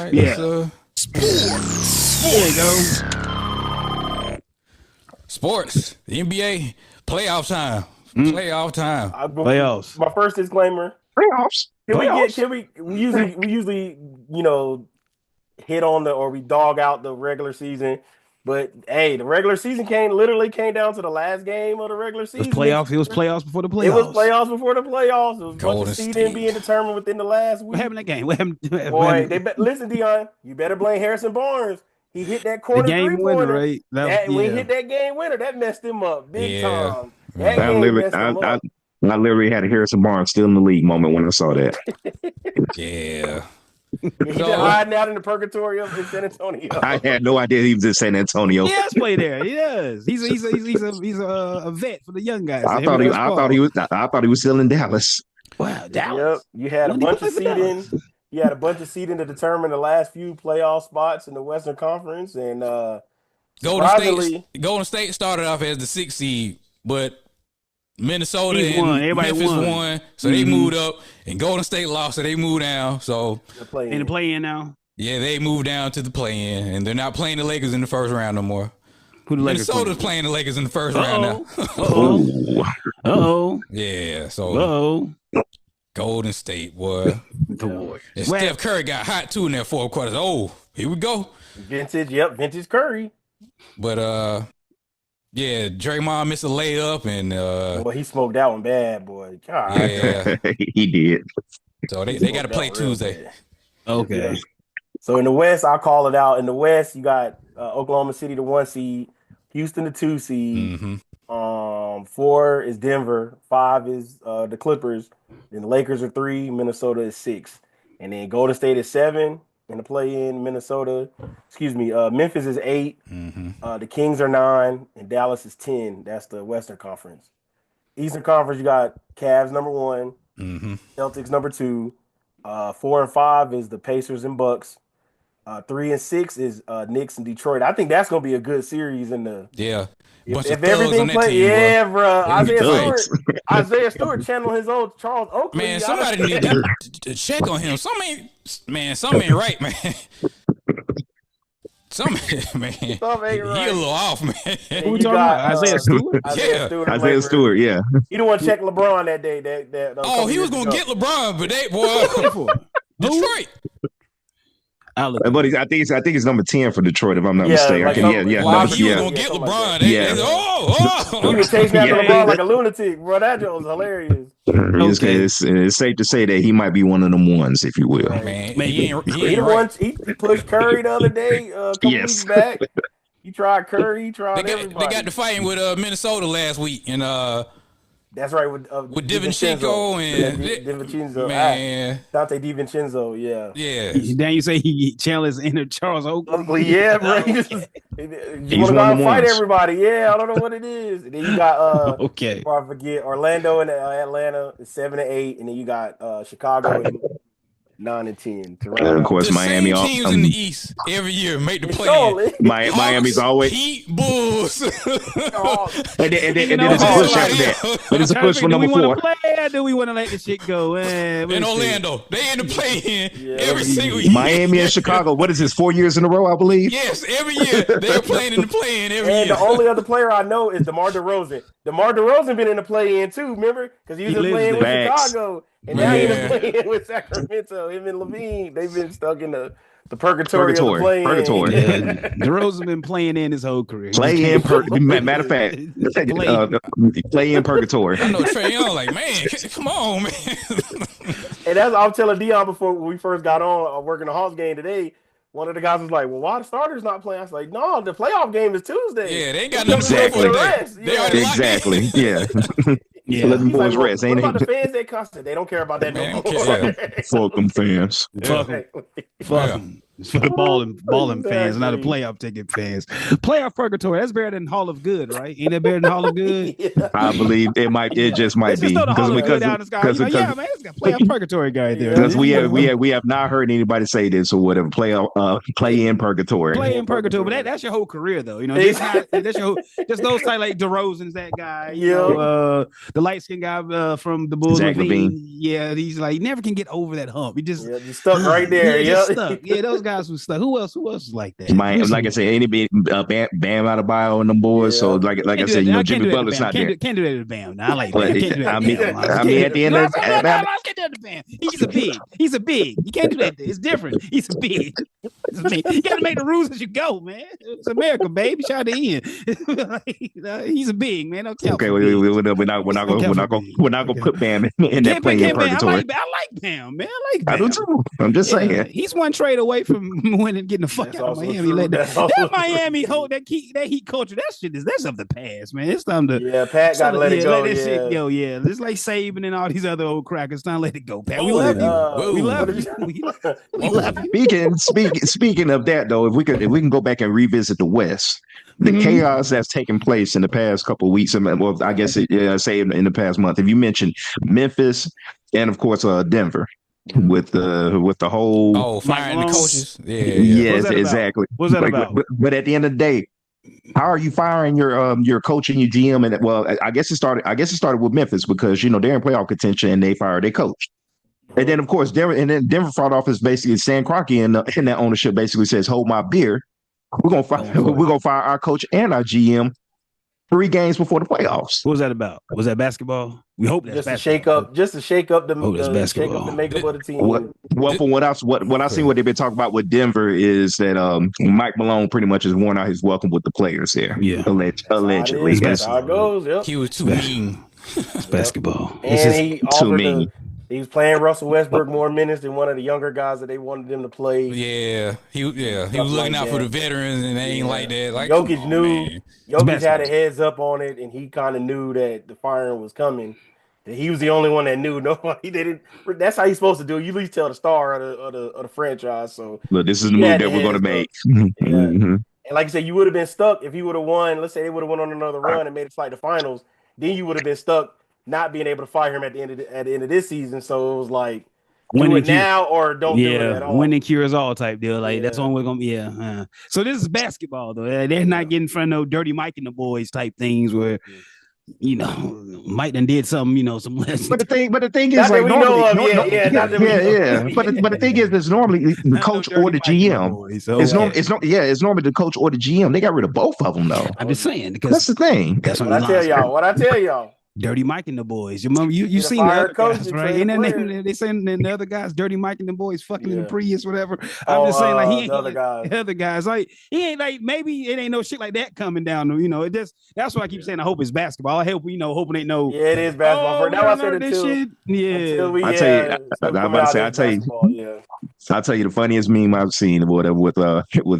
right. Yeah. Sports. There you go. Sports. The NBA. Playoff time. Playoff time. Playoffs. My first disclaimer. Playoffs. We usually hit on we dog out the regular season. But hey, the regular season literally came down to the last game of the regular season. It was playoffs before the playoffs. It was playoffs before the playoffs. It was a bunch Golden of seeding State. being determined within the last week. What happened in that game? What happened? Boy, listen, Dion, you better blame Harrison Barnes. He hit that corner the game winner, right? right? When he hit that game winner, that messed him up big time. I literally had a Harrison Barnes still in the league moment when I saw that. Yeah. He's been hiding out in the purgatory of San Antonio. I had no idea he was in San Antonio. He does play there. He does. He's a vet for the young guys. I thought he was still in Dallas. Wow, Dallas. Yep. You had a bunch of seeding. You had a bunch of seeding to determine the last few playoff spots in the Western Conference, and Golden State started off as the 6th seed, but Minnesota and Memphis won, so they moved up, and Golden State lost, so they moved down. So in the play-in now. Yeah, they moved down to the play-in, and they're not playing the Lakers in the first round no more. Who the Lakers Minnesota's playing the Lakers in the first round now. Yeah, so Golden State, boy. The Warriors. And Steph Curry got hot too in that fourth quarter. Oh, here we go. Vintage Curry. But yeah, Draymond missed a layup, and well, he smoked that one bad, boy. God. Yeah, he did. So they got to play Tuesday. Okay. So in the West, I'll call it out. In the West, you got Oklahoma City, the 1 seed, Houston, the 2 seed. 4 is Denver, 5 is the Clippers, then the Lakers are 3, Minnesota is 6, and then Golden State is 7 in the play-in. Memphis is 8, the Kings are 9, and Dallas is 10. That's the Western Conference. Eastern Conference, you got Cavs number 1, Celtics number 2, 4 and 5 is the Pacers and Bucks. 3 and 6 is Knicks and Detroit. I think that's gonna be a good series in the If everything plays, bro. Isaiah Stewart channeled his old Charles Oakley. Man, somebody need to check on him. Something ain't right, man. Something ain't right. He a little off, man. Who we talking about? Isaiah Stewart? Isaiah Stewart, yeah. He didn't want to check LeBron that day. He was gonna get LeBron, but Detroit. But I think it's number 10 for Detroit, if I'm not mistaken. He was gonna get LeBron. He was chasing after LeBron like a lunatic, bro. That joke was hilarious. It's safe to say that he might be one of them ones, if you will. Man, he pushed Curry the other day, a couple weeks back. He tried Curry. He tried everybody. They got the fighting with Minnesota last week, and that's right, with DiVincenzo and DiVincenzo, man, Dante DiVincenzo, yeah. Then you say he channeled his inner Charles Oakley. Yeah, bro. You want to go and fight everybody? Yeah, I don't know what it is. And then you got before I forget, Orlando and Atlanta is 7 and 8, and then you got Chicago and 9 and 10. And of course, Miami. Same teams in the East every year make the play. Miami's always Heat, Bulls. and then it's a push after that. But it's a push for number 4. Do we want to let the shit go? In Orlando, they in the play-in every single year. Miami and Chicago. What is this? 4 years in a row, I believe. Yes, every year they're playing in the play-in every year. And the only other player I know is DeMar DeRozan. DeMar DeRozan been in the play-in too. Remember, because he was playing with Chicago. And now he's playing with Sacramento. Him and Levine, they've been stuck in the purgatory of the play-in. Purgatory. DeRozan been playing in his whole career. Matter of fact, play in purgatory. I know Trae Young, like, man, come on, man. And that's I was telling Dion before when we first got on working the Hawks game today. One of the guys was like, "Well, why the starters not playing?" I was like, "No, the playoff game is Tuesday." Yeah, they ain't got nothing to for the rest. Exactly. Yeah. Yeah. Let them boys rest. What about the fans that constant? They don't care about that no more. Fuck them fans. Fuck them. For the balling fans, not the playoff ticket fans. Playoff purgatory, that's better than Hall of Good, right? Ain't that better than Hall of Good? I believe it just might be. Because yeah, man, it's got playoff purgatory guy there. Because we have not heard anybody say this or whatever. Play in purgatory. Play in purgatory, but that's your whole career though. You know, just those type like DeRozan's that guy. You know, the light skinned guy from the Bulls. Zach LaVine. Yeah, he's like he never can get over that hump. He just stuck right there. Just stuck. Yeah, those guys who stuck. Who else was like that? Like I said, any bit Bam Adebayo and them boys. Yeah. So like I said, Jimmy Butler's not there. Can't do that to Bam. Now I like that. I mean, at the end of Bam. He's a big. You can't do that. It's different. He's a big. You got to make the rules as you go, man. It's America, baby. Shout out to Ian. He's a big man. Don't count. Okay, we're not gonna put Bam in that playing purgatory. I like Bam, man. I like Bam. I do too. I'm just saying. He's one trade away from winning, getting the fuck out of Miami. That Miami Heat culture. That's of the past, man. It's time to Pat got to let it go. Let that shit go. Yeah, it's like Saban and all these other old crackers. Time to let it go, Pat. We love you. We love you. We love you. Speaking of that, though, if we can go back and revisit the West, the chaos that's taken place in the past couple of weeks, well, I guess say in the past month. If you mentioned Memphis and of course Denver with the whole firing the coaches, yes, exactly. What's that about? But at the end of the day, how are you firing your coach and your GM? And well, I guess it started with Memphis because they're in playoff contention and they fired their coach. And then, of course, Denver front office basically Stan Kroenke in that ownership basically says, "Hold my beer. We're gonna fire our coach and our GM 3 games before the playoffs." What was that about? Was that basketball? We hope that's just to shake up the makeup of the team. Well, from what I seen, what they've been talking about with Denver is that Mike Malone pretty much has worn out his welcome with the players there. Yeah, allegedly. That's how it goes. Yep. He was too mean. It's basketball. And he too mean. He was playing Russell Westbrook more minutes than one of the younger guys that they wanted him to play. Yeah, he was looking out for the veterans, and they ain't like that. Like Jokic knew. Jokic had a heads up on it, and he kind of knew that the firing was coming. That he was the only one that knew. Nobody didn't. That's how you're supposed to do it. You at least tell the star of the franchise. So look, this is the move that we're going to make. And like I said, you would have been stuck if he would have won. Let's say they would have went on another run and made it to like the finals. Then you would have been stuck. Not being able to fire him at the end of this season, so it was like do it now or don't do it at all. Winning cures all type deal. Like that's all we're gonna be. So this is basketball though. They're not getting in front of no Dirty Mike and the boys type things where Mike done did something. Some lessons. But the thing is, like normally, But the thing is, there's normally the coach or the GM. It's normally the coach or the GM. They got rid of both of them though. I'm just saying because that's the thing. That's what I tell y'all. Dirty Mike and the boys. You remember you seen the other guys, right? And then they saying the other guys, Dirty Mike and the boys fucking in the Prius, whatever. I'm just saying like he ain't the other guys. Like he ain't like maybe it ain't no shit like that coming down. It just that's why I keep saying I hope it's basketball. I hope hoping ain't no. Yeah, it is basketball. Now I said it too. Yeah. I'll tell you the funniest meme I've seen with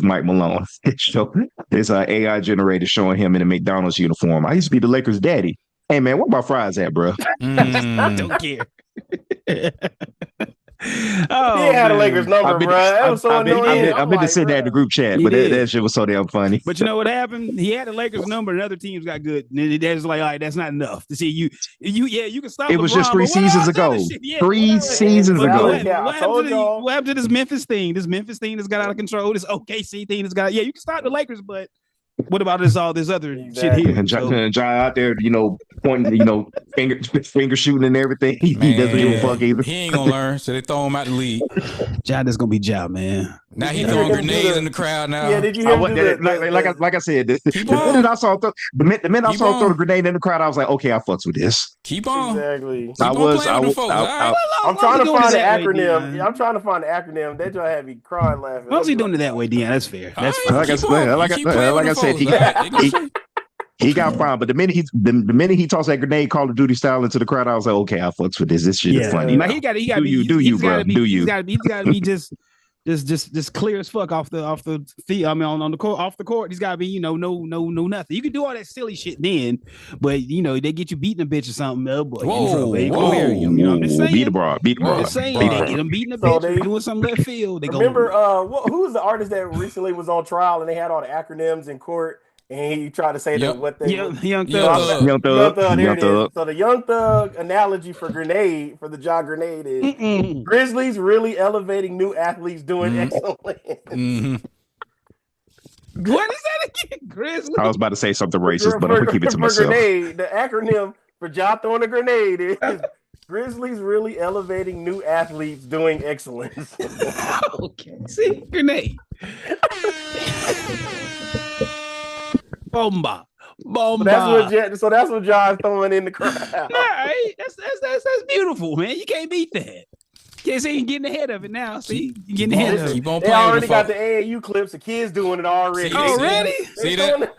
Mike Malone. It's AI generated showing him in a McDonald's uniform. I used to be the Lakers' daddy. Hey man, what my fries at, bro? I don't care. He had a Lakers number, bro. That was so annoying. I've been to send that in the group chat, but that shit was so damn funny. But you know what happened? He had the Lakers number, and other teams got good. And that's like, all right, that's not enough to see you. You can stop. It was just 3 seasons ago. 3 seasons ago. What happened to this Memphis thing? This Memphis thing that's got out of control. This OKC thing that's got. Yeah, you can stop the Lakers, but. What about all this other shit here? And John out there, pointing, finger shooting and everything. He doesn't give a fuck either. He ain't gonna learn, so they throw him out the league. John is gonna be John, man. Now he's throwing grenades in the crowd now. Yeah, did you hear like I said, the minute I saw throw the grenade in the crowd, I was like, okay, I fucks with this. Keep on. Exactly. I'm trying to find the acronym. I'm trying to find the acronym. That just had me crying laughing. How's he doing it that way, Deanna? That's fair. That's fair. Like I said, he got fined, but the minute he tossed that grenade Call of Duty style into the crowd, I was like, okay, I fucks with this. This shit is funny. He got to be. He's got to be just clear as fuck off the field. I mean, on the court, off the court, he's got to be, no nothing. You can do all that silly shit then, but they get you beating a bitch or something. Oh boy, I'm just saying. Beat the broad. I'm just saying they get him beating a bitch, doing some left field. Remember, who was the artist that recently was on trial and they had all the acronyms in court? And he tried to say that what they Young Thug. There it is. So the Young Thug analogy for grenade, for the John Grenade is Grizzlies really elevating new athletes doing excellent. What is that again? Grizzlies? I was about to say something racist, but I'm gonna keep it to myself. Grenade, the acronym for John throwing a grenade is Grizzlies really elevating new athletes doing excellence. Okay. See, grenade. Bomba. So that's what John's throwing in the crowd. All right. That's beautiful, man. You can't beat that. Can't say you're getting ahead of it now. See, you're getting ahead of it. Keep on they playing already got the AAU clips. The kids doing it already. Already? See that?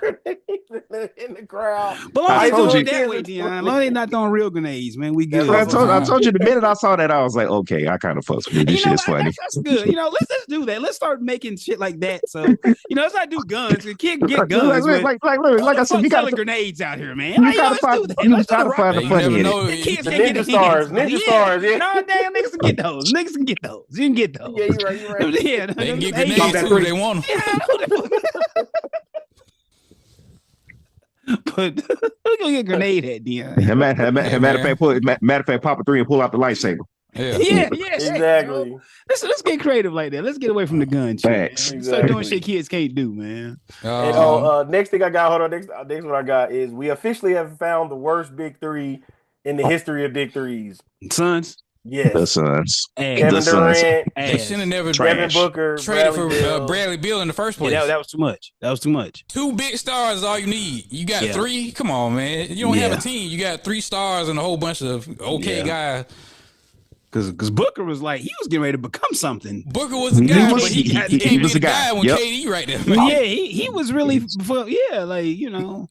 In the crowd. But I told you that way, Dion. Long they not throwing real grenades, man. We good. I told you the minute I saw that, I was like, okay, I kind of fucks with this shit. It's funny. That's good. Let's do that. Let's start making shit like that. So let's not do guns. The kid can get guns. Like I said, you got grenades out here, man. You gotta find the funny in it. Kids the ninja stars. Yeah. No, damn, niggas can get those. Niggas can get those. You can get those. Yeah, you're right. Yeah, they can get grenades too if they want them. But we're gonna get grenade at Dion. Matter of fact, pop a 3 and pull out the lightsaber. Yeah, exactly. Let's get creative like that. Let's get away from the gun shit. Exactly. Start doing shit kids can't do, man. And next thing I got, hold on. Next one I got is we officially have found the worst big three in the history of big threes. Suns. Yes. The Suns. Kevin Durant. They should have never Devin Booker traded for Bradley Beal in the first place. Yeah, that was too much. 2 big stars is all you need. You got 3. Come on, man. You don't have a team. You got 3 stars and a whole bunch of guys. Because Booker was like, he was getting ready to become something. Booker was a guy, but he can't be the guy when KD right there. Man. Yeah, he was really,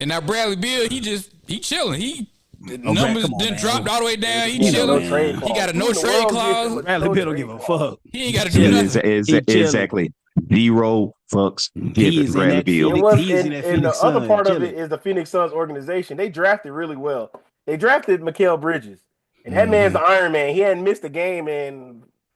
And now Bradley Beal, he chilling. Numbers didn't drop all the way down. He chilling. He got a no trade clause. Bradley Beal don't give a fuck. He ain't got to do nothing. Exactly. Zero fucks. Bradley Beal. And the other part of it is the Phoenix Suns organization. They drafted really well. They drafted Mikal Bridges. And that man's the Iron Man. He hadn't missed a game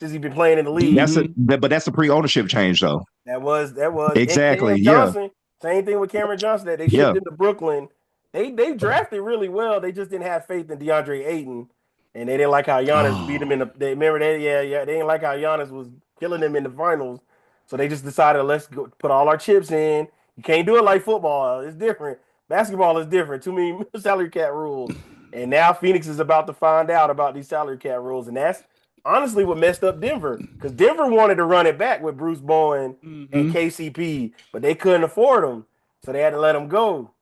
since he's been playing in the league. But that's a pre-ownership change, though. That was exactly. Johnson, same thing with Cameron Johnson. That they shipped him to Brooklyn. They drafted really well. They just didn't have faith in DeAndre Ayton, and they didn't like how Giannis beat him in the. They remember that? Yeah. They didn't like how Giannis was killing them in the finals, so they just decided let's go put all our chips in. You can't do it like football. It's different. Basketball is different. Too many salary cap rules. And now Phoenix is about to find out about these salary cap rules. And that's honestly what messed up Denver. Because Denver wanted to run it back with Bruce Bowen and KCP, but they couldn't afford them. So they had to let them go.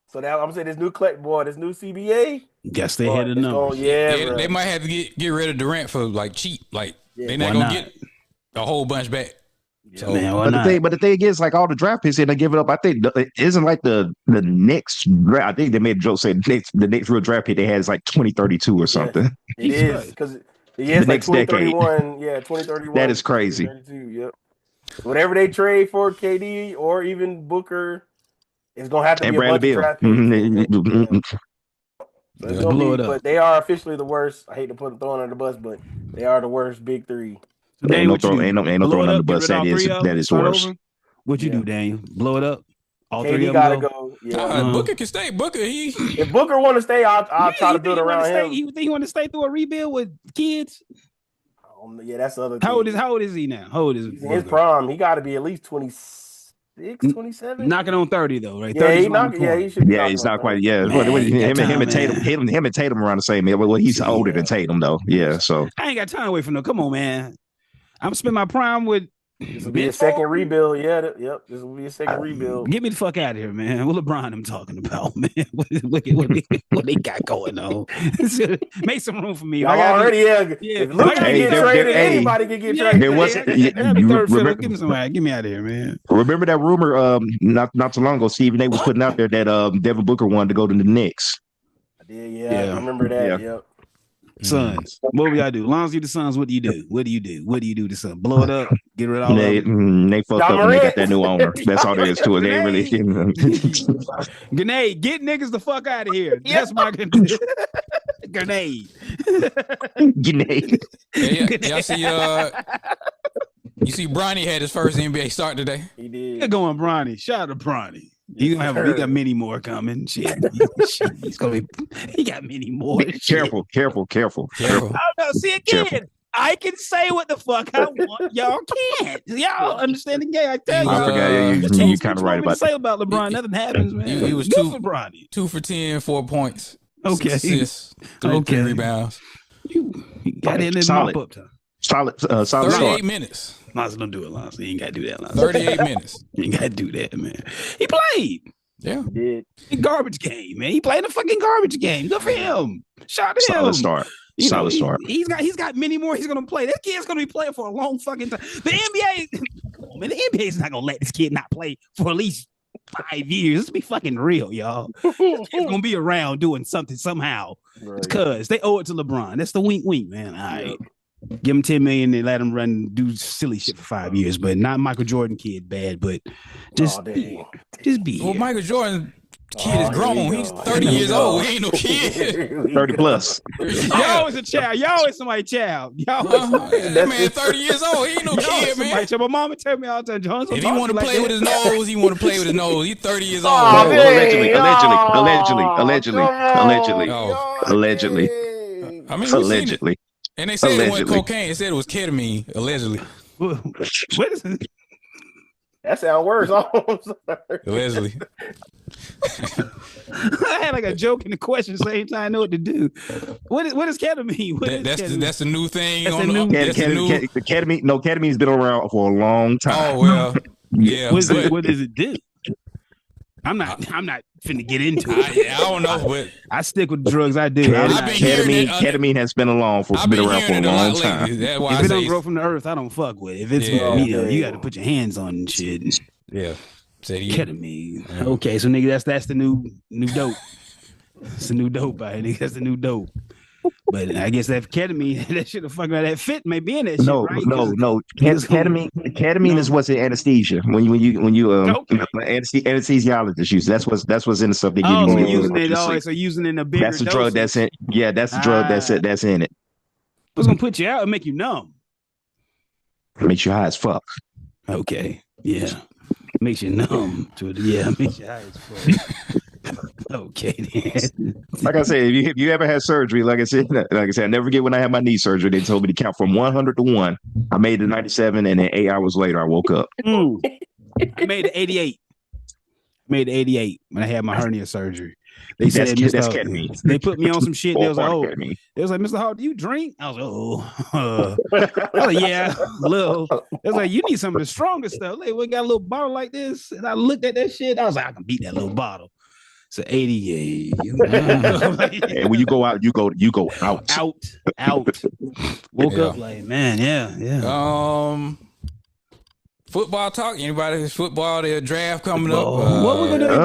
So now I'm saying this new CBA. Guess they had enough. They might have to get rid of Durant for cheap. They're not going to get a whole bunch back. So, man, but the thing is, all the draft picks they give it up. I think it isn't like the next draft. I think they made a joke saying the next real draft pick they had is 2032 or something. It is because the next 2031. Yeah, 2031. That is crazy. Yep. Whatever they trade for KD or even Booker, it's gonna have to be a bunch of draft picks. But they are officially the worst. I hate to put them throwing under the bus, but they are the worst big three. Ain't no throwing under the bus. That is worse. What'd you do, Daniel? Blow it up? All KD 3 of them gotta go. Yeah. Booker can stay. If Booker want to stay, I'll try to build around him. You think he want to stay through a rebuild with kids? Yeah, that's the other. How old is he now? How old is he? He's in his prime. He got to be at least 26, 27. Knocking on 30 though, right? Yeah, he should. Yeah, he's not quite. Yeah, him and Tatum around the same. Well, he's older than Tatum though. Yeah, so I ain't got time away from them. Come on, man. I'm spending my prime with. This will be a second rebuild. Yeah, yep. This will be a second rebuild. Get me the fuck out of here, man. What LeBron I'm talking about, man? What they got going on? Make some room for me. If Luke can get traded, anybody can get traded. There was give me somebody. Get me out of here, man. Remember that rumor? Not too long ago, Stephen A was putting out there that Devin Booker wanted to go to the Knicks. I did. Yeah. I remember that. Yep. Suns. What we gotta do? As long as you the Suns, what do you do? What do you do to Suns? Blow it up, get rid of all they fucked up and they got that new owner. That's all there is to it. They really Grenade, get niggas the fuck out of here. That's my grenade. Grenade. Y'all see you see Bronny had his first NBA start today. He did. You're going Bronny. Shout out to Bronny. He got many more coming. Shit. He's gonna be. He got many more. Careful. Oh no! See again. Careful. I can say what the fuck I want. Y'all can't. Y'all understand the game? I tell you. I forgot. You kind of right about that. Say about LeBron. Nothing happens, man. He was 2 for 10, 4 points. Okay. 6 assists, 3 rebounds. You got in and mop up time. Solid 38 minutes. Lonzo, don't do it, Lonzo. You ain't got to do that, Lonzo. 38 minutes. You ain't got to do that, man. He played. Yeah. Garbage game, man. He played a fucking garbage game. Good for him. Shout out to him. Solid start. He's got many more he's gonna play. This kid's gonna be playing for a long fucking time. The NBA, man, the NBA is not gonna let this kid not play for at least 5 years. Let's be fucking real, y'all. This kid's gonna be around doing something somehow. Right. It's cause they owe it to LeBron. That's the wink, man. All right. Give him $10 million and let him run do silly shit for 5 years, but not Michael Jordan kid bad, but just be well, Michael Jordan kid is grown. He's 30 years old. He ain't no kid. 30 plus. Y'all is a child. Y'all is somebody's child. That man 30 years old. He ain't no kid, man. My mama tell me all the time, Jonas. If he want to play with his nose, he want to play with his nose. He's 30 years old. Allegedly. I mean, allegedly. And they said it wasn't cocaine. They said it was ketamine, allegedly. What is it? That sounds worse. Allegedly. I had like a joke in the question at the same time. I know what to do. What is ketamine? That's the new thing. Ketamine. No, ketamine's been around for a long time. Oh well, yeah. What does it do? I'm not finna get into it. I don't know, but I stick with the drugs I do. Ketamine has been around for a long time. If it don't grow from the earth, I don't fuck with it. If it's you got to put your hands on and shit. Yeah. Ketamine. Yeah. Okay, so nigga, that's the new dope. It's the new dope, nigga. That's the new dope. But I guess that ketamine, that shit, that fit may be in that shit. No. Ketamine is what's in anesthesia. When you anesthesiologist use that's what's in the stuff they give you. So using it in a bigger that's the drug that's in. Yeah, that's the drug that's in it. What's gonna put you out and make you numb? Makes you high as fuck. Okay. Yeah. Makes you numb to it. Yeah, makes you high as fuck. Okay, then. Like I said, if you ever had surgery, like I said, I never forget when I had my knee surgery. They told me to count from 100 to 1. I made it 97, and then 8 hours later, I woke up. I made it 88. When I had my hernia surgery. They said that's ketamine. They put me on some shit. They was like, Mr. Hall, do you drink? I was like, yeah, a little. They was like, you need some of the strongest stuff. Like, we got a little bottle like this, and I looked at that shit. I was like, I can beat that little bottle. So 88. And when you go out, you go out. Out. Woke up like, man, yeah. Football talk. Anybody? Football? Their draft coming up. What we gonna do?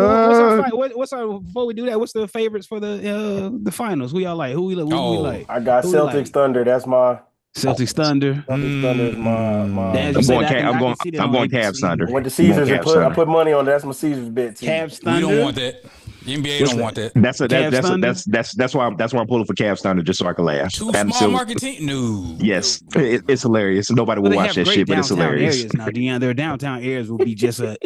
What's our before we do that? What's the favorites for the finals? Who y'all like? Who we like? I got Celtics Thunder. That's my Celtics Thunder. Thunder is my. I'm going Cavs Thunder. Went to Caesars and I put money on that. That's my Caesars bet too. Cavs Thunder. We don't want that. The NBA don't want that. That's why I'm pulling for Cavs Thunder just so I can laugh. Two small market team. No. Yes, it's hilarious. Nobody will watch that shit, but it's hilarious. Areas now, Deion, their downtown areas will be just a.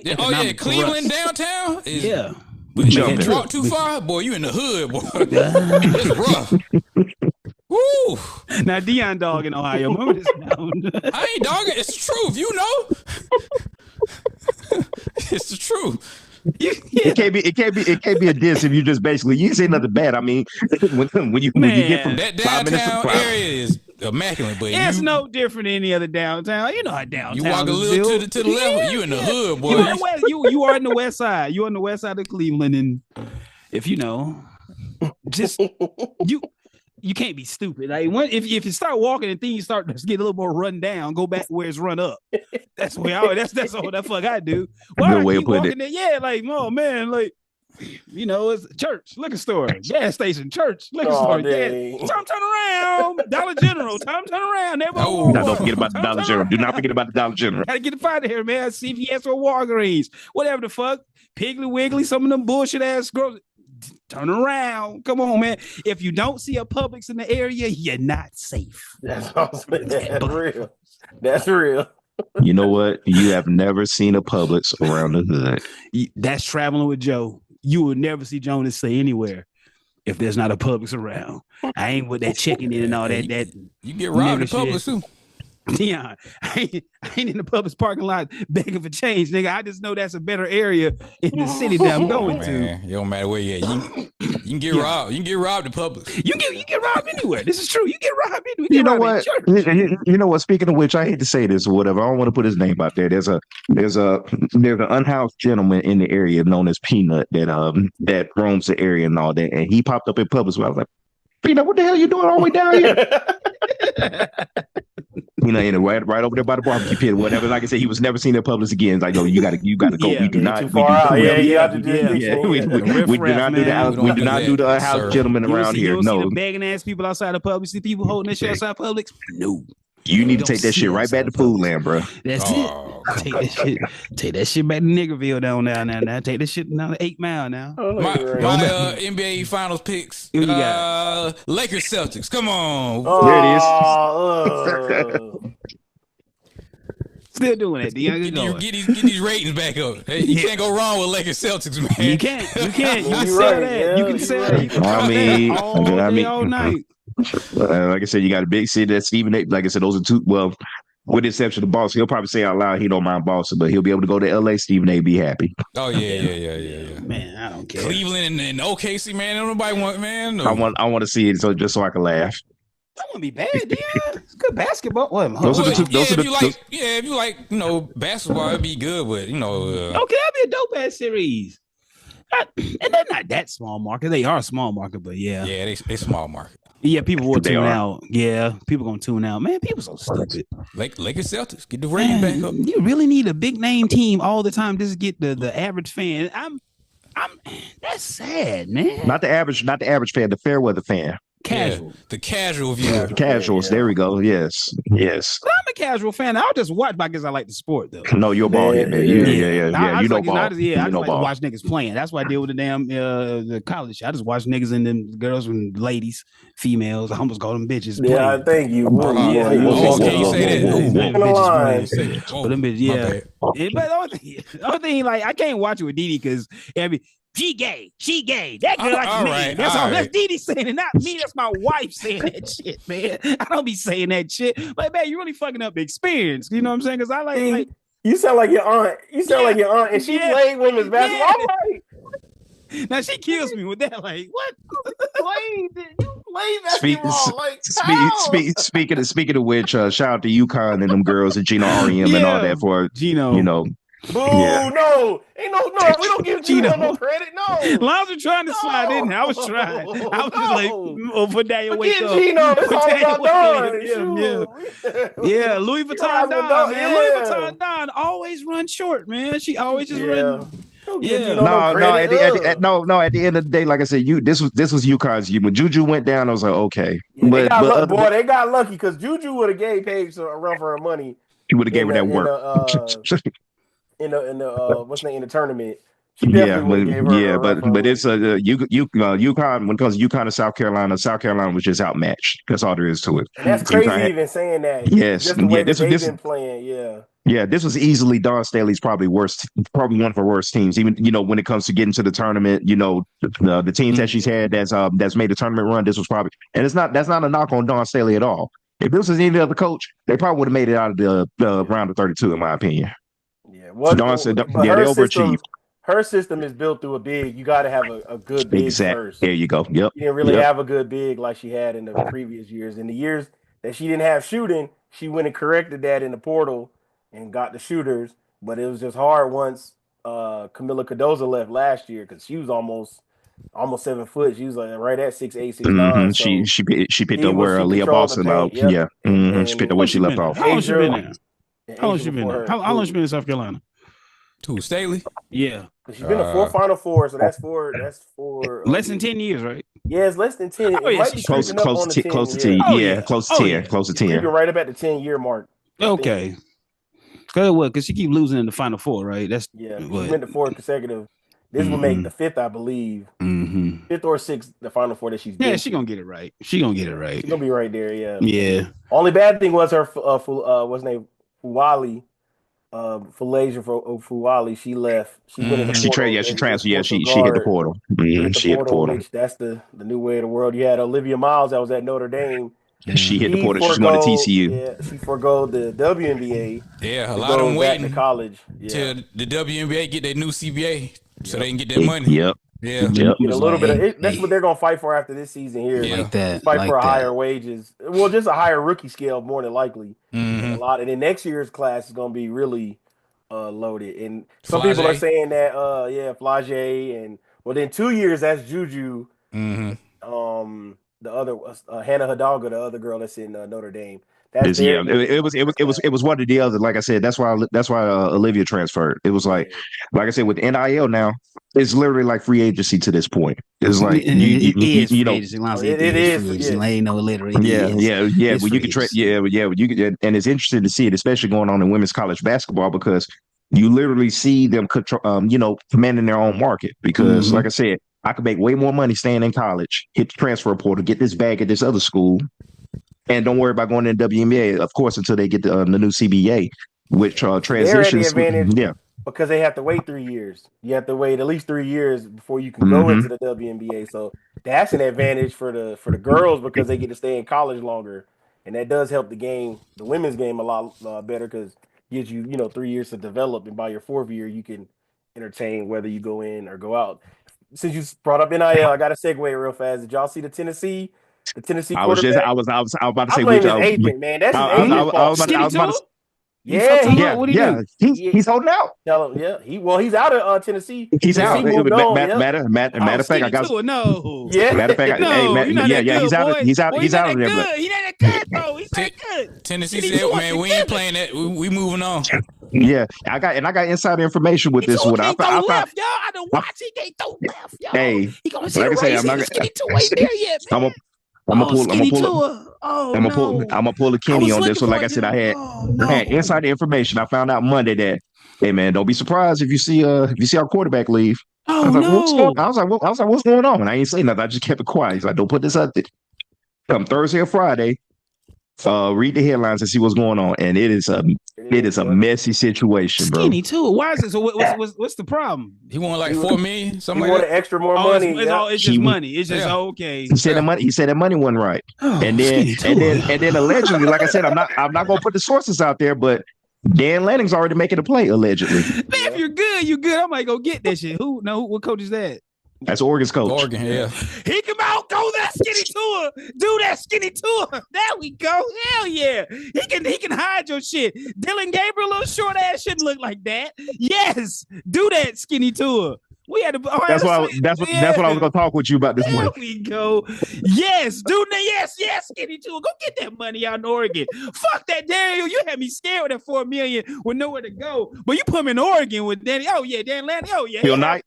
Cleveland downtown. Yeah. But you walk too far, boy. You in the hood, boy. It's rough. Woo! Now Deion dog in Ohio. Remember this? I ain't dogging. It's the truth. You know. It's the truth. It can't be a diss if you just basically you say nothing bad. I mean, when you get from that downtown area is immaculate, but it's no different than any other downtown. You know how downtown. You walk a little to the left, you in the hood, boy. You are in the west side. You on the west side of Cleveland, and if you know, just you can't be stupid. Like if you start walking and things start to get a little more run down, go back where it's run up. That's the way that's all the fuck I do. Why Good way of putting it. There? Yeah, like oh man, like it's church, liquor store, gas station, church, liquor store. Yeah. Time turn around, Dollar General. Time turn around. Don't forget about the Dollar General. Do not forget about the Dollar General. Gotta get it out of here, man. CVS or Walgreens, whatever the fuck. Piggly Wiggly, some of them bullshit ass groceries. Turn around. Come on, man. If you don't see a Publix in the area, you're not safe. That's awesome. That's real. That's real. You know what? You have never seen a Publix around the hood. That's traveling with Joe. You will never see Jonas say anywhere if there's not a Publix around. I ain't with that checking in and all that. You get robbed at Publix too. Dion, I ain't in the Publix parking lot begging for change, nigga. I just know that's a better area in the city that I'm going to. It don't matter where you at. You can get robbed. You can get robbed in Publix. You get robbed anywhere. This is true. You get robbed anywhere. You know what? You know what? Speaking of which, I hate to say this or whatever. I don't want to put his name out there. There's an unhoused gentleman in the area known as Peanut that roams the area and all that, and he popped up in Publix. So I was like, Peanut, what the hell are you doing all the way down here? Right over there by the barbecue pit or whatever. Like I said, he was never seen in Publix again. It's like, yo, you gotta go. Yeah, we do not. Too far out. We do not do the house gentleman around here. You no, see the begging ass people outside of Publix. See people holding their shit outside Publix. No. You need to take that shit right back to Food Land, bro. That's it. Take that shit back to Niggerville down there now. Take that shit down to 8 Mile now. My NBA Finals picks. Lakers Celtics. Come on. There it is. Still doing it. Get these ratings back up. Hey, you can't go wrong with Lakers Celtics, man. You can't. You can sell that. You can sell that. All night. Like I said, you got a big city that Stephen A. Like I said, those are two. Well, with the exception of Boston, he'll probably say out loud he don't mind Boston, but he'll be able to go to LA. Stephen A. be happy. Oh yeah. Man, I don't care. Cleveland and OKC, man. Nobody want, man. No. I want to see it just so I can laugh. That wouldn't be bad, yeah. It's good basketball. If you like, basketball, it'd be good, but okay, that'd be a dope ass series. And they're not that small market. They are a small market, but yeah. Yeah, they small market. Yeah, people will tune out. Yeah, people gonna tune out. Man, people so stupid. Lakers Celtics, get the rating back up. You really need a big name team all the time just to get the average fan. That's sad, man. Not the average fan, the fair weather fan. Casual. Yeah, the casual viewer. Casuals. There we go. Yes. But I'm a casual fan. I'll just watch because I like the sport, though. No, you're a ball head, man. Yeah. I just like to watch niggas playing. That's why I deal with the damn the college. I just watch niggas and them girls and ladies, females. I almost call them bitches. Yeah, thank you. Okay, you say that. But them bitches, yeah. But the only thing, like, I can't watch it with Didi because she gay. That girl like me. Right, that's all. That's Didi saying it, not me. That's my wife saying that shit, man. I don't be saying that shit. Like, man, you really fucking up the experience. You know what I'm saying? Because I like. You sound like your aunt. And she played women's basketball. Now she kills me with that. Like, what? You played basketball. Speaking of which, shout out to UConn and them girls and Gino REM and all that for Gino. Boo, no. Ain't no. We don't give Gino no credit, no. Lonzo trying to slide in. I was trying. I was just like, for Daniel, wake up. Gino, it's all about Yeah, Louis Vuitton Don, man. Louis Vuitton Don always run short, man. She always just run. Yeah. No. At the end of the day, like I said, this was UConn's year. When Juju went down, I was like, okay. Yeah, they got lucky because Juju would have gave Paige a run for her money. He would have gave her that work. In the tournament. But it's UConn. When it comes to UConn and South Carolina was just outmatched. That's all there is to it. And that's crazy even saying that. Yes, just the way they've been playing. Yeah. Yeah, this was easily Dawn Staley's probably one of her worst teams. Even when it comes to getting to the tournament, the teams that she's had that's made the tournament run. This was probably, and that's not a knock on Dawn Staley at all. If this was any other coach, they probably would have made it out of the round of 32, in my opinion. Yeah, they overachieved. Her system is built through a big. You got to have a good big first. There you go. Yep. She didn't really have a good big like she had in the previous years. In the years that she didn't have shooting, she went and corrected that in the portal and got the shooters. But it was just hard once Camila Cardozo left last year because she was almost 7 foot. She was like right at 6'8", 6'9". So she picked up where Leah Boston out. Yep. Yeah. Mm-hmm. She picked up where she left off. How long she been there? How long she been there? How long she been in South Carolina? Who, Staley? Yeah. She's been to Final Four, so that's for less than 10 years, right? Yeah, it's less than 10. Oh, yeah, close to 10. Yeah, close to 10. Close to 10. You're right about the 10-year mark. Okay. Because she keep losing in the Final Four, right? She's been to 4 consecutive. This will make the 5th, I believe. 5th or 6th, the Final Four that she's been. Yeah, she's going to get it right. She's going to be right there, yeah. Yeah. Only bad thing was her, what's her name? Fuwali. Falasia Fuwali, she left. She went in the portal. She transferred. Yeah, she hit the portal. She hit the portal. That's the new way of the world. You had Olivia Miles that was at Notre Dame. She hit the point that she's going to TCU. Yeah, she forgo the WNBA. Yeah, a lot of them waiting to college till the WNBA get their new CBA so they can get their money. Yep. Yeah, get a little bit of it. That's what they're gonna fight for after this season here. Yeah. Like that. Fight for higher wages. Well, just a higher rookie scale, more than likely. Mm-hmm. And then next year's class is gonna be really loaded. And some people are saying that Flage and then 2 years that's Juju. Mm-hmm. The other Hannah Hidalgo, the other girl that's in Notre Dame. It was one or the other. Like I said, that's why Olivia transferred. It was like I said, with NIL now, it's literally like free agency to this point. It's like you know, it is. Ain't no literally. Yeah. Well, you can trade. You can, and it's interesting to see it, especially going on in women's college basketball, because you literally see them commanding their own market. Because, like I said, I could make way more money staying in college, hit the transfer portal, get this bag at this other school. And don't worry about going to the WNBA, of course, until they get the new CBA, which transitions. Because they have to wait 3 years. You have to wait at least 3 years before you can go into the WNBA. So that's an advantage for the girls because they get to stay in college longer, and that does help the women's game a lot better because it gives you 3 years to develop, and by your 4th year you can entertain whether you go in or go out. Since you brought up NIL, I got to segue real fast. Did y'all see the Tennessee? The Tennessee quarterback. I was about to say which agent, man. That's his agent. I was about to. What do you do? He's holding out. Tell him, he's out of Tennessee. He's out. Matter of fact, I got no. Yeah. Matter of fact, he's out. He's out of there. He ain't that good, though. He's not good. Tennessee said, "Man, we ain't playing that. We moving on." Yeah, I got inside information with this one. I left, y'all. I don't watch. He can't throw left, y'all. Hey, he gonna see like I'm not gonna get ain't there yet, man. I'm gonna pull a Kenny on this one. Like I said, I had inside information. I found out Monday that, hey man, don't be surprised if you see our quarterback leave. I was like, what's going on? And I ain't say nothing. I just kept it quiet. He's like, don't put this out there. Come Thursday or Friday, read the headlines and see what's going on. And it is a messy situation, bro. Skinny too. Why is it? So what's the problem? He won like $4 million. Something he like wanted extra more money. It's just money. It's just okay. He said that money wasn't right. And then allegedly, like I said, I'm not gonna put the sources out there, but Dan Lanning's already making a play allegedly. Man, if you're good, you good. I might go get that shit. What coach is that? That's Oregon's coach. Oregon, yeah. He can go that skinny tour. Do that skinny tour. There we go. Hell yeah. He can hide your shit. Dylan Gabriel, little short ass shouldn't look like that. Yes. Do that skinny tour. We had to. That's what I was gonna talk with you about this morning. There we go. Yes, dude. Yes, skinny tour. Go get that money out in Oregon. Fuck that, Daniel. You had me scared with that $4 million with nowhere to go. But you put him in Oregon with Danny. Oh yeah, Dan Lanning. Oh yeah. Phil Knight.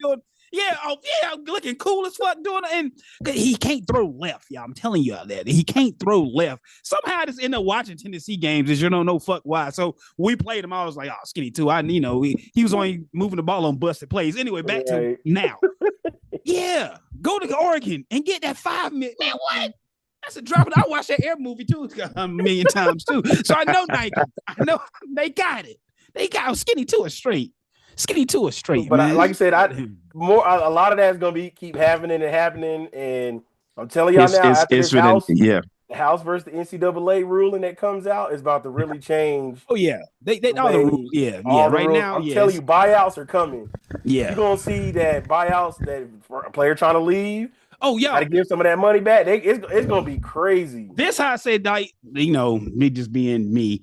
Looking cool as fuck doing it. And he can't throw left, y'all. I'm telling you all that. He can't throw left. Somehow I just end up watching Tennessee games as you don't know fuck why. So we played him. I was like, oh, skinny too. He was only moving the ball on busted plays. Anyway, back to now. Yeah. Go to Oregon and get that $5 million. Man, what? That's a drop. I watched that Air movie too a million times too. So I know Nike. I know they got it. They got skinny to a straight. Skinny to a straight, but man. Like I said, a lot of that's gonna keep happening, and I'm telling y'all now, after this the House versus the NCAA ruling that comes out is about to really change. Oh yeah, they all the rules. Yeah. Right rules. Now, I'm telling you, buyouts are coming. Yeah, you're gonna see that buyouts that for a player trying to leave. Oh yeah, got to give some of that money back. It's gonna be crazy. This how I said, like, me just being me.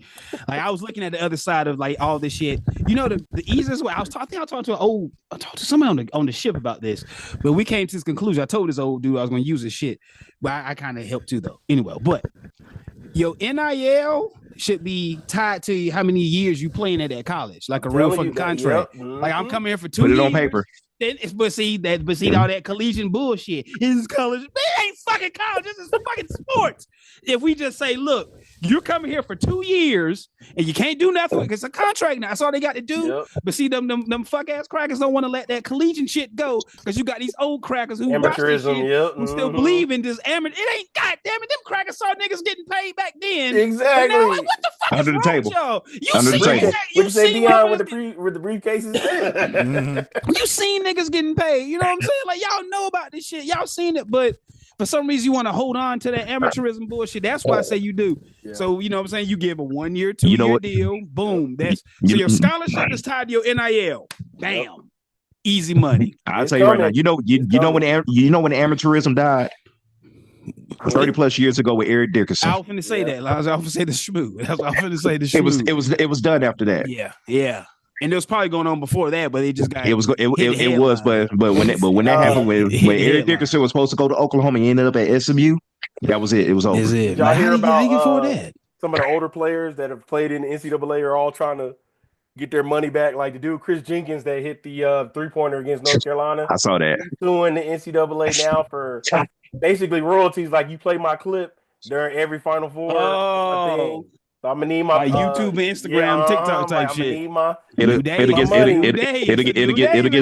Like I was looking at the other side of like all this shit. The easiest way. I think I talked to someone on the ship about this, but we came to this conclusion. I told this old dude I was gonna use this shit, but I kind of helped too though. Anyway, but your NIL should be tied to how many years you playing at that college, like a real fucking contract. Yep. Like I'm coming here for 2 years. Put it on paper. But see all that collegiate bullshit. This is college. Man, it ain't fucking college. This is fucking sports. If we just say, look, you're coming here for 2 years and you can't do nothing because it's a contract now. That's all they got to do. Yep. But see, them fuck ass crackers don't want to let that collegiate shit go because you got these old crackers who watch this shit who still believe in this amateur. It ain't goddamn it. Them crackers saw niggas getting paid back then. Exactly. Now, like, what the fuck under is the wrong table. With y'all? You see Deion with the briefcases. You seen niggas getting paid. You know what I'm saying? Like y'all know about this shit. Y'all seen it, but for some reason you want to hold on to that amateurism bullshit. That's why I say you do. Yeah. So you know what I'm saying? You give a 1 year, 2 year deal. Boom. That's so your scholarship is tied to your NIL. Bam. Yep. Easy money. I'll tell you right now. You know when amateurism died? 30 plus years ago with Eric Dickerson. I was going to say that. I was going to say the schmoo. I was going to say the schmoo. It was done after that. Yeah. And it was probably going on before that, but it just got it was but when that happened when Eric Dickerson was supposed to go to Oklahoma, he ended up at SMU. That was it. It was over. Did y'all hear about that? Some of the older players that have played in the NCAA are all trying to get their money back. Like the dude Chris Jenkins that hit the 3-pointer against North Carolina. I saw that. He's suing the NCAA now for basically royalties. Like you play my clip during every Final Four thing. So I'm gonna need my YouTube, Instagram, TikTok type shit. It'll get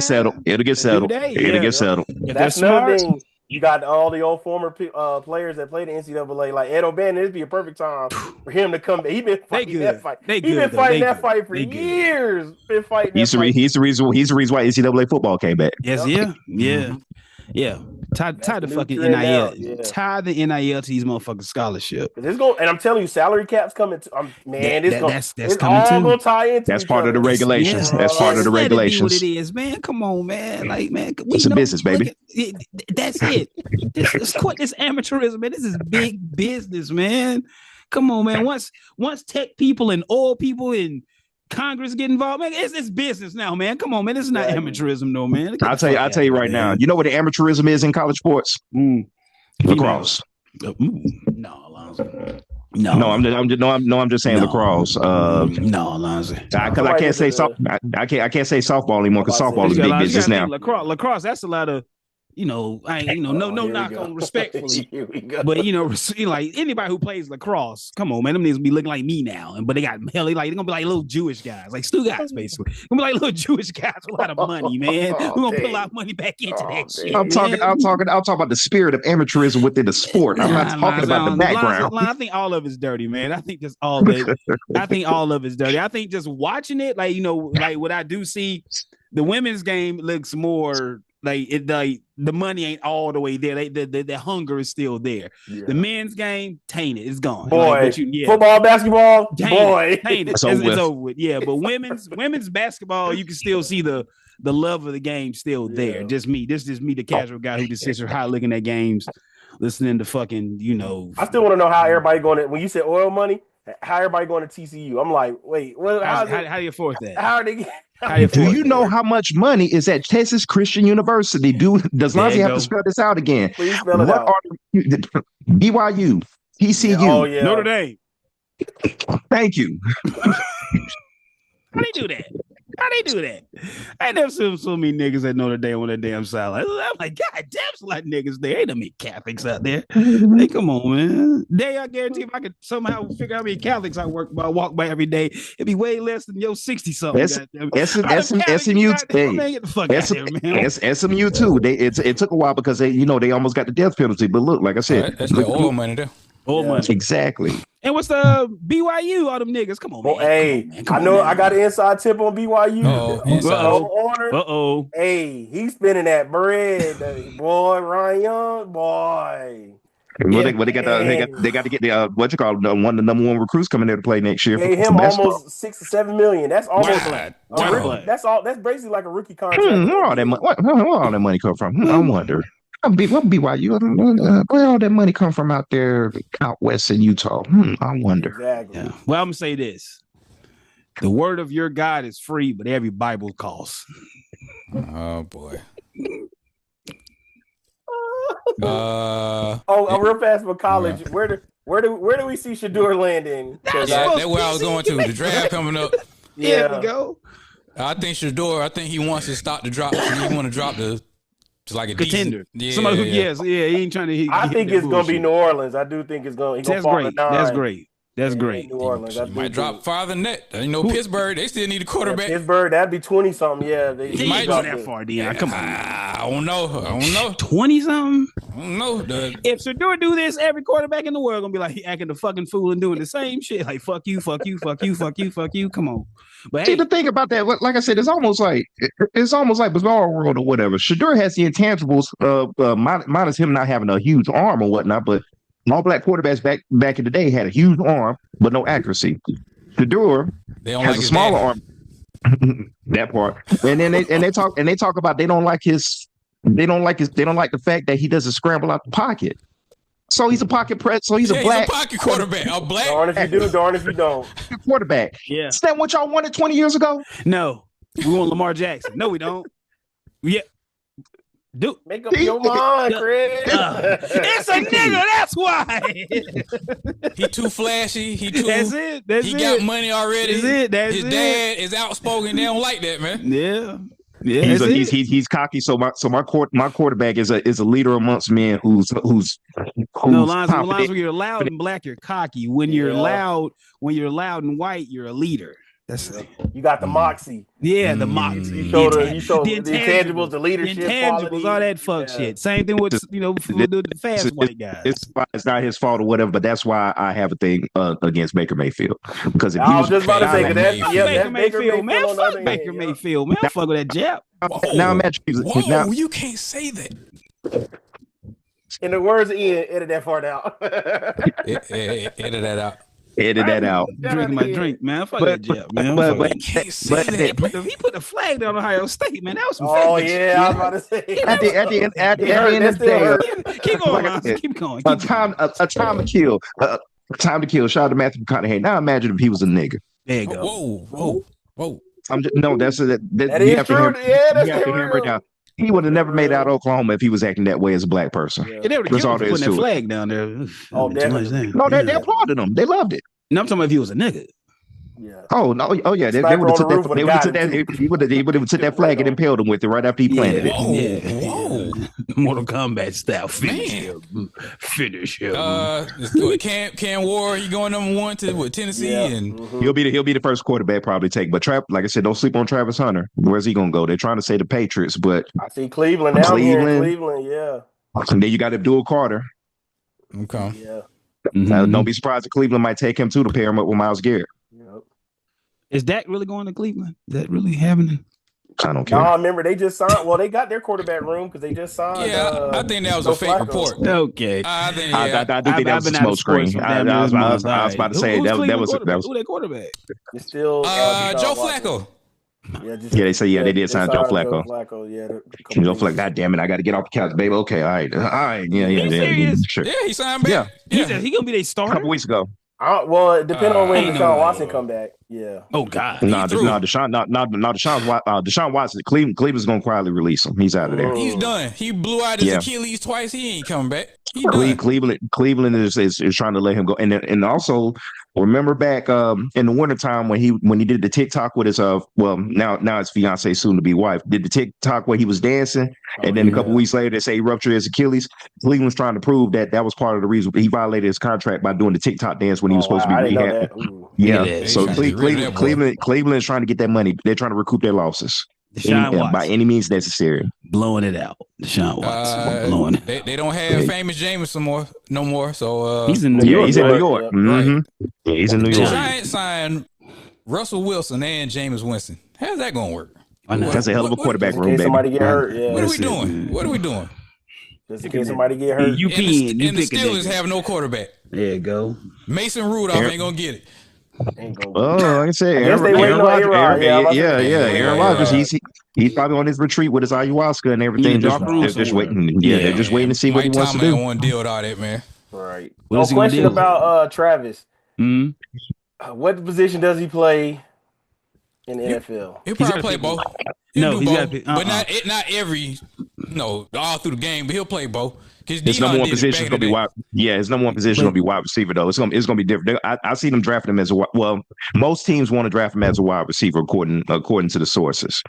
settled. It'll get settled. That's another thing. You got all the old former players that played the NCAA, like Ed O'Bannon. It'd be a perfect time for him to come back. He's been fighting that fight. He's been fighting that fight for years. He's the reason why NCAA football came back. Yes, yeah. Tie the fucking NIL. Tie the NIL to these motherfucking scholarship. And I'm telling you, salary cap's coming. That's coming too. Tie into that's part of the regulations. That's part of the regulations. What it is, man. Come on, man. Like, man, it's a business, baby. That's it. This amateurism, man. This is big business, man. Come on, man. Once tech people and oil people and Congress get involved, man. It's business now, man. Come on, man. This is not amateurism, no, man. I'll tell you right now. You know what the amateurism is in college sports? Lacrosse. No, Alonzo. I'm just saying lacrosse. No, Alonzo. Because I can't say I can't say softball anymore because softball is big business now. Lacrosse. That's a lot of. No knock on respectfully, but like anybody who plays lacrosse, come on, man, them niggas be looking like me now, but they got they're gonna be like little Jewish guys, like Stu guys, basically. They're gonna be like little Jewish guys with a lot of money, man. We're gonna put a lot of money back into that shit. I'm talking about the spirit of amateurism within the sport. I'm not talking about the background. I think all of it's dirty, man. I think just all of it. I think all of it's dirty. I think just watching it, like what I do see, the women's game looks more. The money ain't all the way there. The hunger is still there. Yeah. The men's game, tainted. It's gone. Boy, football, basketball, tainted. It's over with. Yeah, but women's basketball, you can still see the love of the game still there. Just me. This is me, the casual guy who just sits here high looking at games, listening to fucking, I still want to know how everybody going to, when you said oil money, how everybody going to TCU. I'm like, wait, how do you afford that? How are they? Do you know how much money is at Texas Christian University? Does Lonzie have to spell this out again? Please spell it out. BYU, TCU, Notre Dame. Thank you. How they do that? I ain't never seen so many niggas at Notre Dame on that damn sideline. I'm like, God damn, a lot of niggas there. Ain't no many Catholics out there. Hey, come on, man. I guarantee if I could somehow figure out how many Catholics I walk by every day, it'd be way less than your 60-something. SMU, SMU too. It took a while because they almost got the death penalty. But look, like I said, that's the oil money there. Exactly. And what's the BYU? All them niggas. Come on, man. Hey, I know I got an inside tip on BYU. Hey, he's spinning that bread, boy. Ryan Young, boy. Well, they got to get the one of the number one recruits coming there to play next year. Pay him almost $6 to $7 million. That's almost that's all. That's basically like a rookie contract. Where all that money come from? I wonder. What BYU? Where all that money come from out there, out west in Utah? I wonder. Exactly. Yeah. Well, I'm gonna say this: the word of your God is free, but every Bible costs. Oh boy. Real fast for college. Yeah. Where do we see Shedeur landing? That's where I was going to. The draft coming up. Yeah, there we go. I think Shedeur. I think he wants to stop the drop. He want to drop the. Just like a contender. Somebody who, he ain't trying to. I think it's going to be New Orleans. I do think it's going to. That's great. That's great. That's great. New Orleans. He might drop farther than that. Pittsburgh, they still need a quarterback. Pittsburgh, that'd be 20-something. Yeah, he might go that far, Dion. Come on. I don't know. 20-something? I don't know. If Shedeur do this, every quarterback in the world gonna be like he acting the fucking fool and doing the same shit. Like fuck you. Come on. But see, the thing about that, like I said, it's almost like Bizarre World or whatever. Shedeur has the intangibles, minus him not having a huge arm or whatnot, but all black quarterbacks back in the day had a huge arm, but no accuracy. Shedeur has a smaller arm. That part. And then they talk about they don't like the fact that he doesn't scramble out the pocket. So he's a pocket press. So he's a pocket quarterback. A black. Darn if you do, darn if you don't. Quarterback. Yeah. Is that what y'all wanted 20 years ago? No. We want Lamar Jackson. No, we don't. Yeah. Dude, make up your mind, Chris. It's a nigga. That's why. He too flashy. That's it. He got money already. His dad is outspoken. They don't like that, man. Yeah. He's cocky. So my quarterback is a leader amongst men who's no lines when you're loud and black, you're cocky. When you're loud and white, you're a leader. That's it. You got the moxie. Yeah, the moxie. You show the intangibles, the leadership, intangibles, all that fuck shit. Same thing with the fast white guys. It's not his fault or whatever, but that's why I have a thing against Baker Mayfield. Because if I was just about to say Baker Mayfield, man, fuck Baker Mayfield, man, fuck with that jab. Now imagine, you can't say that. In the words of Ian, edit that part out. Edit that out. Edit that out. Drinking my drink, man. Fuck that jab, man. He put the flag down Ohio State, man. That was some yeah, I was about to say. At the end of the day, keep going, keep going. A time to kill. Time to kill. Shout out to Matthew McConaughey. Now imagine if he was a nigga. There you go. Whoa. That is true. You have to hammer it down. He would have never made out Oklahoma if he was acting that way as a black person. Yeah. They would have killed him putting that flag down there. No, they applauded him. They loved it. No, I'm talking about if he was a nigga. Yeah. Oh no! Oh yeah! They would have took that. They would have took that. He would have took that flag and impaled him with it right after he planted it. Whoa! Mortal Kombat style finish him. Cam Ward, he going number 1 to Tennessee, and he'll be the first quarterback probably take. But like I said, don't sleep on Travis Hunter. Where's he gonna go? They're trying to say the Patriots, but I see Cleveland now. Cleveland, yeah. And then you got Abdul Carter. Okay. Yeah. Don't be surprised if Cleveland might take him too to pair him up with Myles Garrett. Yep. Is Dak really going to Cleveland? Is that really happening? I don't care. No, remember they just signed. Well, they got their quarterback room because they just signed. Yeah, I think that was a fake report. Okay, I think that was a smoke screen. I was about to say that was who their quarterback. It's still Joe Flacco. They say they did sign Joe Flacco. Joe Flacco. God damn it! I got to get off the couch, baby. Okay, all right. Yeah. Sure. Yeah, he signed back. Yeah. He gonna be their starter. A couple weeks ago. Well, it depends on when Deshaun Watson come back. Yeah. Oh God. Deshaun Watson. Cleveland's gonna quietly release him. He's out of there. He's done. He blew out his Achilles twice. He ain't coming back. Cleveland is trying to let him go. And also remember back in the wintertime when he did the TikTok with his now his fiance, soon to be wife, did the TikTok where he was dancing, and then a couple weeks later they say he ruptured his Achilles. Cleveland's trying to prove that was part of the reason he violated his contract by doing the TikTok dance when he was supposed to be rehabbed. Yeah. So Cleveland is trying to get that money. They're trying to recoup their losses. By any means necessary. Blowing it out. Deshaun Watson blowing it. They don't have famous Jameis no more. So he's in New York. He's in New York. Mm-hmm. Yeah, he's in New York. Giants signed Russell Wilson and Jameis Winston. How's that going to work? That's a hell of a quarterback room, baby. Somebody get hurt. Yeah. What are we doing? Just in case somebody get hurt. And the Steelers have no quarterback. There you go. Mason Rudolph ain't gonna get it. Like I said, Aaron Rodgers, he's probably on his retreat with his ayahuasca and everything. They're just waiting. They're just waiting to see what he wants to do. Don't want to deal with all that, man. Right. Question about Travis. What position does he play in the NFL? He'll probably play both. No, he's got but not every. No, all through the game, but he'll play both. His number one position is gonna be wide. Yeah, his number one position is gonna be wide receiver though. It's gonna be different. I see them drafting him as most teams want to draft him as a wide receiver according to the sources.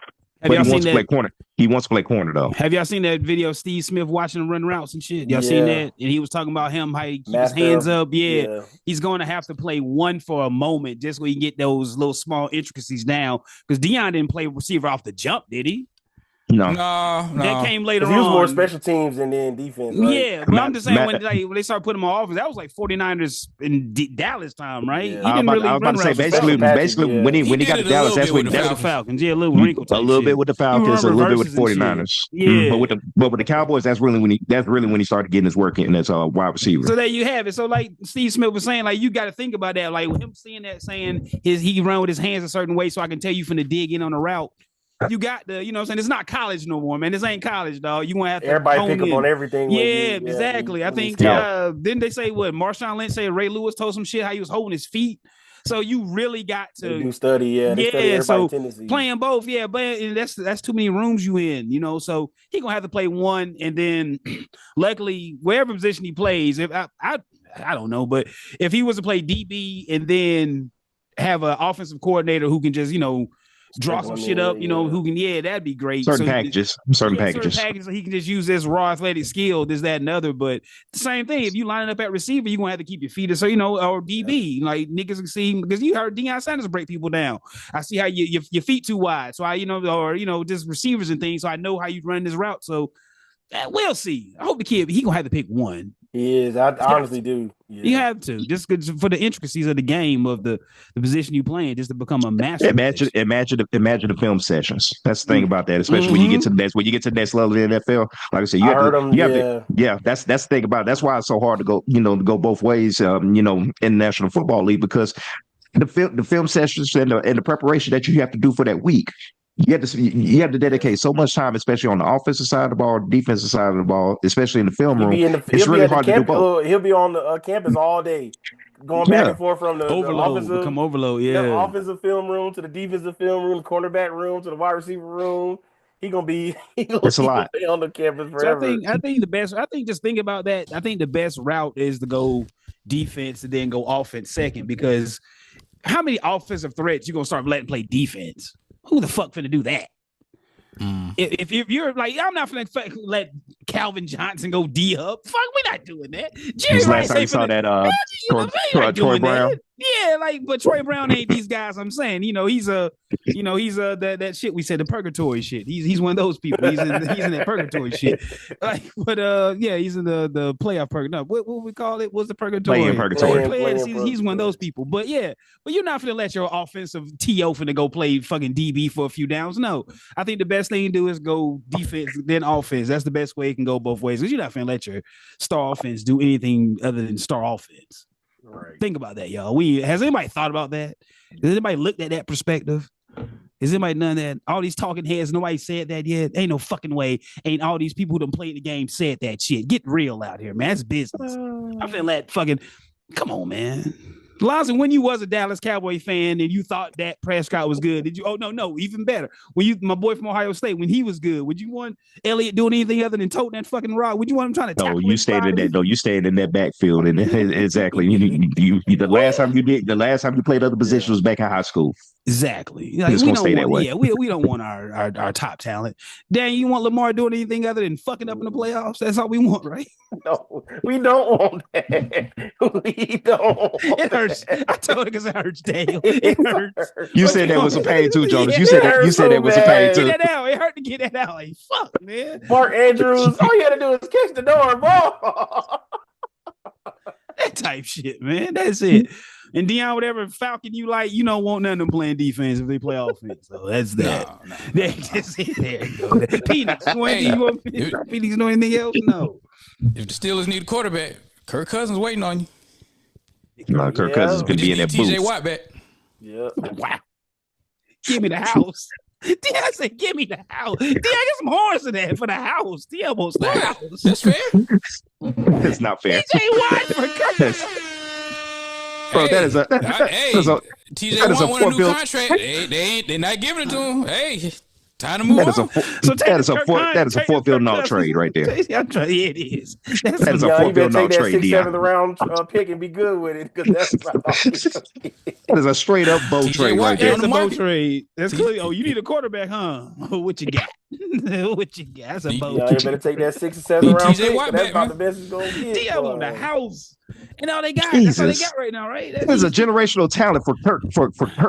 Have y'all seen that? Play corner. He wants to play corner though. Have y'all seen that video of Steve Smith watching him run routes and shit? Y'all seen that? And he was talking about him, how he keep his hands up. Yeah. He's going to have to play one for a moment just so he can get those little small intricacies down. Because Deion didn't play receiver off the jump, did he? No. That came later on. He was more special teams and then defense. Right? Yeah, but I'm just saying when they started putting him on offense, that was like 49ers in Dallas time, right? Yeah. I was about to say basically when he got to Dallas, that's when the Falcons. Yeah, a little wrinkle type. A little bit with the Falcons, a little bit with the 49ers. Yeah, but with the Cowboys, that's really when he started getting his work in as a wide receiver. So there you have it. So like Steve Smith was saying, like you got to think about that. Like him seeing that, saying he run with his hands a certain way, so I can tell you from the dig in on the route. You got the, you know what I'm saying? It's not college no more, man. This ain't college, dog. You want to have to everybody pick up on everything. Yeah, exactly. I think, didn't they say what? Marshawn Lynch said Ray Lewis told some shit how he was holding his feet. So you really got to do study, study so tendencies. Playing both, but that's too many rooms you in, you know. So he gonna have to play one, and then luckily, wherever position he plays, if I don't know, but if he was to play DB and then have an offensive coordinator who can just, you know, draw some shit up, you know, who can, that'd be great. Certain packages. So he can just use this raw athletic skill, this, that, and other. But the same thing, if you line up at receiver, you're gonna have to keep your feet, so you know, or DB, like niggas can see, because you heard Deion Sanders break people down. I see how your feet too wide, so I, you know, or you know, just receivers and things, so I know how you run this route. So we'll see. I hope the kid, he gonna have to pick one. He is. I honestly do. Yeah. You have to, just for the intricacies of the game, of the position you playing, just to become a master. Imagine the film sessions. That's the thing about that, especially when you get to the next level of the NFL. Like I said, that's the thing about it. That's why it's so hard to go both ways. In the National Football League, because the film sessions and the preparation that you have to do for that week. You have to dedicate so much time, especially on the offensive side of the ball, defensive side of the ball, especially in the film room. It's really hard to do both. He'll be on the campus all day, going back and forth from the offensive, become overload, offensive film room to the defensive film room, the cornerback room to the wide receiver room. It's a lot on the campus forever. So I think the best. I think just think about that. I think the best route is to go defense and then go offense second, because how many offensive threats you gonna start letting play defense? Who the fuck finna do that? If you're like, I'm not finna let Calvin Johnson go D up. Fuck, we're not doing that. Jerry Rice ain't saw that Troy Brown. That. Yeah, but Troy Brown ain't these guys. I'm saying, he's that shit we said, the purgatory shit. He's one of those people. He's in that purgatory shit. He's in the playoff purgatory. No, what we call it? What's the purgatory? Playing purgatory. He's one of those people. But you're not finna let your offensive TO finna go play fucking DB for a few downs. No, I think the best thing to do is go defense then offense. That's the best way it can go both ways, because you're not finna let your star offense do anything other than star offense. Right. Think about that, y'all. Has anybody thought about that? Has anybody looked at that perspective? Has anybody done that? All these talking heads, nobody said that yet. Ain't no fucking way. Ain't all these people who done played the game said that shit. Get real out here, man. It's business. I feel that fucking. Come on, man. Lonzo, when you was a Dallas Cowboy fan and you thought that Prescott was good, did you? Oh no, even better. My boy from Ohio State, when he was good, would you want Elliott doing anything other than toting that fucking rock? Would you want him trying to tackle? You stayed in that. No, you stayed in that backfield, and exactly. The last time you played other positions was back in high school. Exactly. Like, we don't stay that way. Yeah, we don't want our top talent. Dan, you want Lamar doing anything other than fucking up in the playoffs? That's all we want, right? No, we don't want that. We don't. It hurts. I told it because it hurts, Daniel. It hurts. You said that was a pain too, Jonas. You said that was a pain too. Get that out. It hurt to get that out. Like, fuck, man. Mark Andrews, all you had to do is catch the door, ball. That type shit, man. That's it. And Deion, whatever Falcon you like, you don't want none of them playing defense if they play offense. So that's that. No. That's it. There you go. Phoenix, Phoenix know anything else? No. If the Steelers need a quarterback, Kirk Cousins waiting on you. No, Kirk Cousins could be in that booth. TJ Watt back. Yeah. Wow. Give me the house. Deion said, "Give me the house." Deion, get some horns in that for the house. Deion wants the house. That's fair. That's not fair. TJ Watt for Kirk. Bro, that is a TJ Watt want a new contract. They're not giving it to him. Hey, time to move on. That is a fourth-field null trade right there. Yeah, it is. That is a fourth-field null trade. You better take that 6th, 7th round pick and be good with it, because that's That is a straight up bow trade right there. That's a bow trade. That's clearly. Oh, you need a quarterback, huh? What you got? What you got? That's a bow. You better take that 6 or 7 round pick. That's about the best it's gonna get. Dion on the house, and all they got. Jesus. That's all they got right now, right? This is a generational talent for Kirk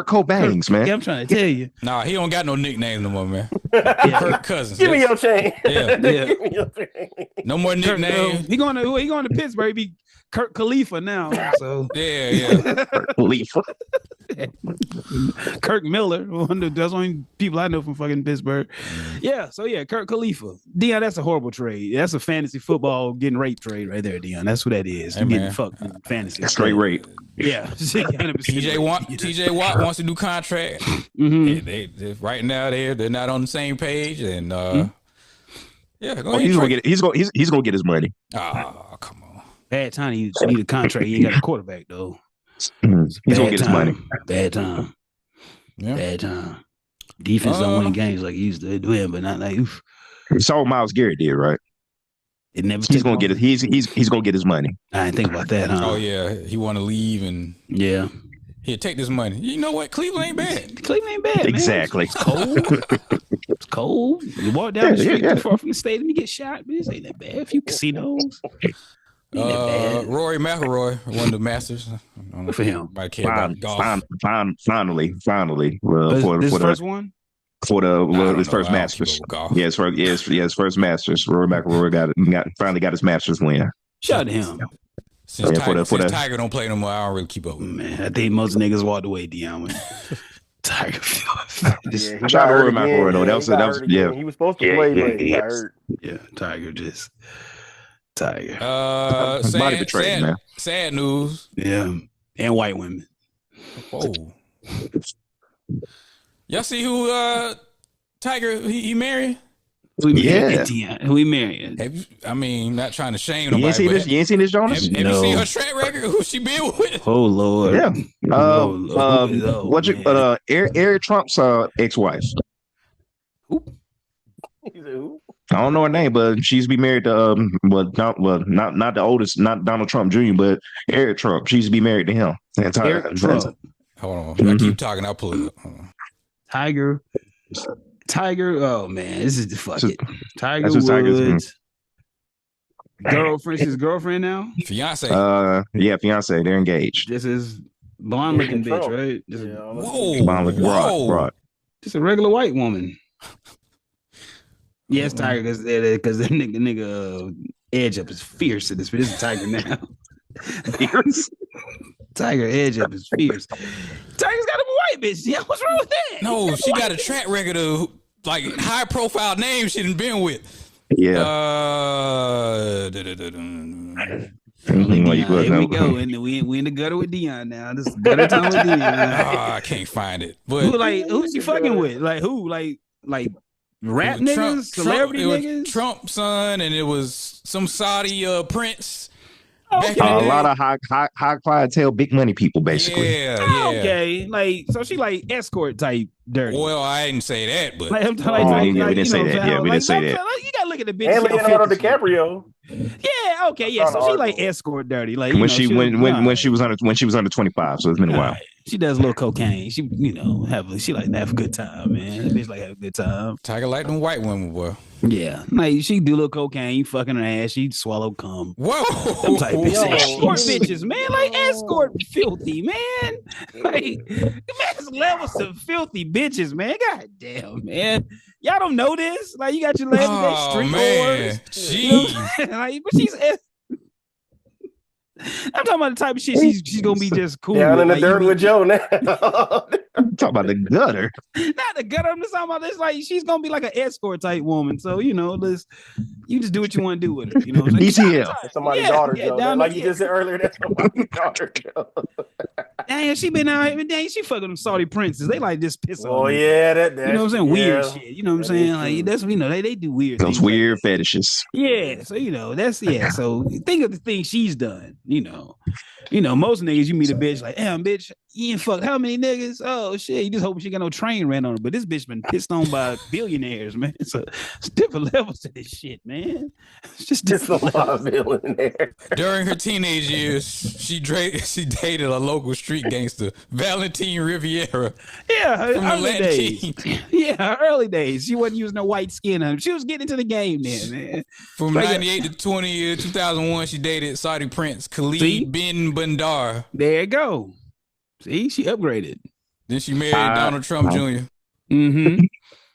Cobangs, man. Yeah, I'm trying to tell you. Nah, he don't got no nicknames no more, man. Kirk Cousins. Give me your chain. Yeah. Give me your chain. No more nicknames. He going to Pittsburgh. Be Kirk Khalifa now. So yeah. Kirk Khalifa. Kirk Miller. That's the only people I know from fucking Pittsburgh. Yeah. So yeah, Kirk Khalifa. Dion, that's a horrible trade. That's a fantasy football getting raped trade right there, Dion. That's what that is. Hey, getting fucked in fantasy. Straight rape. Yeah. TJ Watt wants a new contract. Mm-hmm. They right now they're not on the same page, and yeah, go ahead. He's gonna get his money. Oh, come on. Bad time you need a contract. You ain't got a quarterback though. He's gonna get his money. Bad time. Yeah. Bad time. Defense don't win games like he used to do, but not like oof. You saw what Myles Garrett did, right? It never. He's gonna get it. He's gonna get his money. I didn't think about that, huh? Oh yeah, he want to leave and yeah. Here, take this money. You know what? Cleveland ain't bad. Cleveland ain't bad. Exactly. Man. It's cold. It's cold. You walk down the street too far from the stadium, you get shot. But this ain't that bad. A few casinos. Rory McIlroy won the Masters. For him. I care about golf. Finally. For the first one. For his first Masters. Yeah, his first Masters. Rory McIlroy finally got his Masters win. Shout out to him. Since Tiger don't play no more, I don't really keep up with him. Man, I think most niggas walked away, Dion. Tiger. Shout out to Rory McIlroy though. That was yeah. He was supposed to play, but he got hurt. Yeah, Tiger. Body betrayed, man. Sad news. Yeah, and white women. Whoa. Y'all see who Tiger he married? Who we married? Not trying to shame nobody. You ain't seen this, Jonas? Have you seen her track record? Who she been with? Oh Lord. Yeah. Eric Trump's ex-wife. Who? Who? I don't know her name, but she used to be married to not the oldest, not Donald Trump Jr., but Eric Trump. She used to be married to him. Eric Trump. Hold on. I keep talking. I'll pull it up. Tiger. Oh man, this is the fuck it. Tiger Woods. Girlfriend. His girlfriend now. Fiance. Fiance. They're engaged. This is blonde looking bitch, right? Blonde looking broad. Just a regular white woman. Yes, Tiger, because the nigga edge up is fierce in this. But this is Tiger now. Fierce. Tiger edge up is fierce. Tiger's got a white bitch. Yeah, what's wrong with that? No, she got a track record of like high profile names she done been with. Yeah. Here we go, and we in the gutter with Dion now. This is gutter time with Dion. I can't find it. But who's he fucking with? Like who? Like rap niggas, celebrity niggas. Trump's son, and it was some Saudi prince. Okay. A lot of high clientele, big money people, basically. Yeah. Okay, so she like escort type dirty. Well, I didn't say that, but we didn't say that. Yeah, we didn't say that. You gotta look at the bitch. And Leonardo DiCaprio. Yeah. Okay. Yeah. So she like escort dirty. Like when she was under 25, so it's been a while. She does a little cocaine. She she like to have a good time, man. That bitch like have a good time. Tiger like them white women, boy. Yeah, like she do a little cocaine, fucking her ass. She swallow cum. Whoa, them type bitches. Escort bitches, man. Like escort filthy, man. Like man's levels of filthy bitches, man. God damn, man. Y'all don't know this. Like you got your legs street whores. Jeez. Like, but she's. I'm talking about the type of shit she's gonna be just cool. Down in the dirt with Joe now. I'm talking about the gutter. Not the gutter. I'm just talking about this. Like she's gonna be like an escort type woman. So you just do what you want to do with her. You know, DTL. Somebody's daughter, Joe. Like you just said earlier, that's somebody's daughter, Joe. Dang, she been out. Dang, she fucking them Saudi princes. They like just piss on. Oh yeah, that you know what I'm saying? Weird shit. You know what I'm saying? Like that's they do weird. Those weird fetishes. Yeah. So that's So think of the things she's done. Most niggas you meet a bitch like, damn, bitch, you ain't fucked how many niggas? Oh shit, you just hoping she got no train ran on her. But this bitch been pissed on by billionaires, man. So it's different levels to this shit, man. It's just different levels. Billionaire. During her teenage years, she dated a local street street gangster, Valentine Riviera. Yeah, from the early days. Yeah, early days. She wasn't using her white skin on him. She was getting into the game then, man. From 98 to 2001, she dated Saudi Prince Khalid bin Bandar. There you go. See, she upgraded. Then she married Donald Trump Jr. Mm-hmm.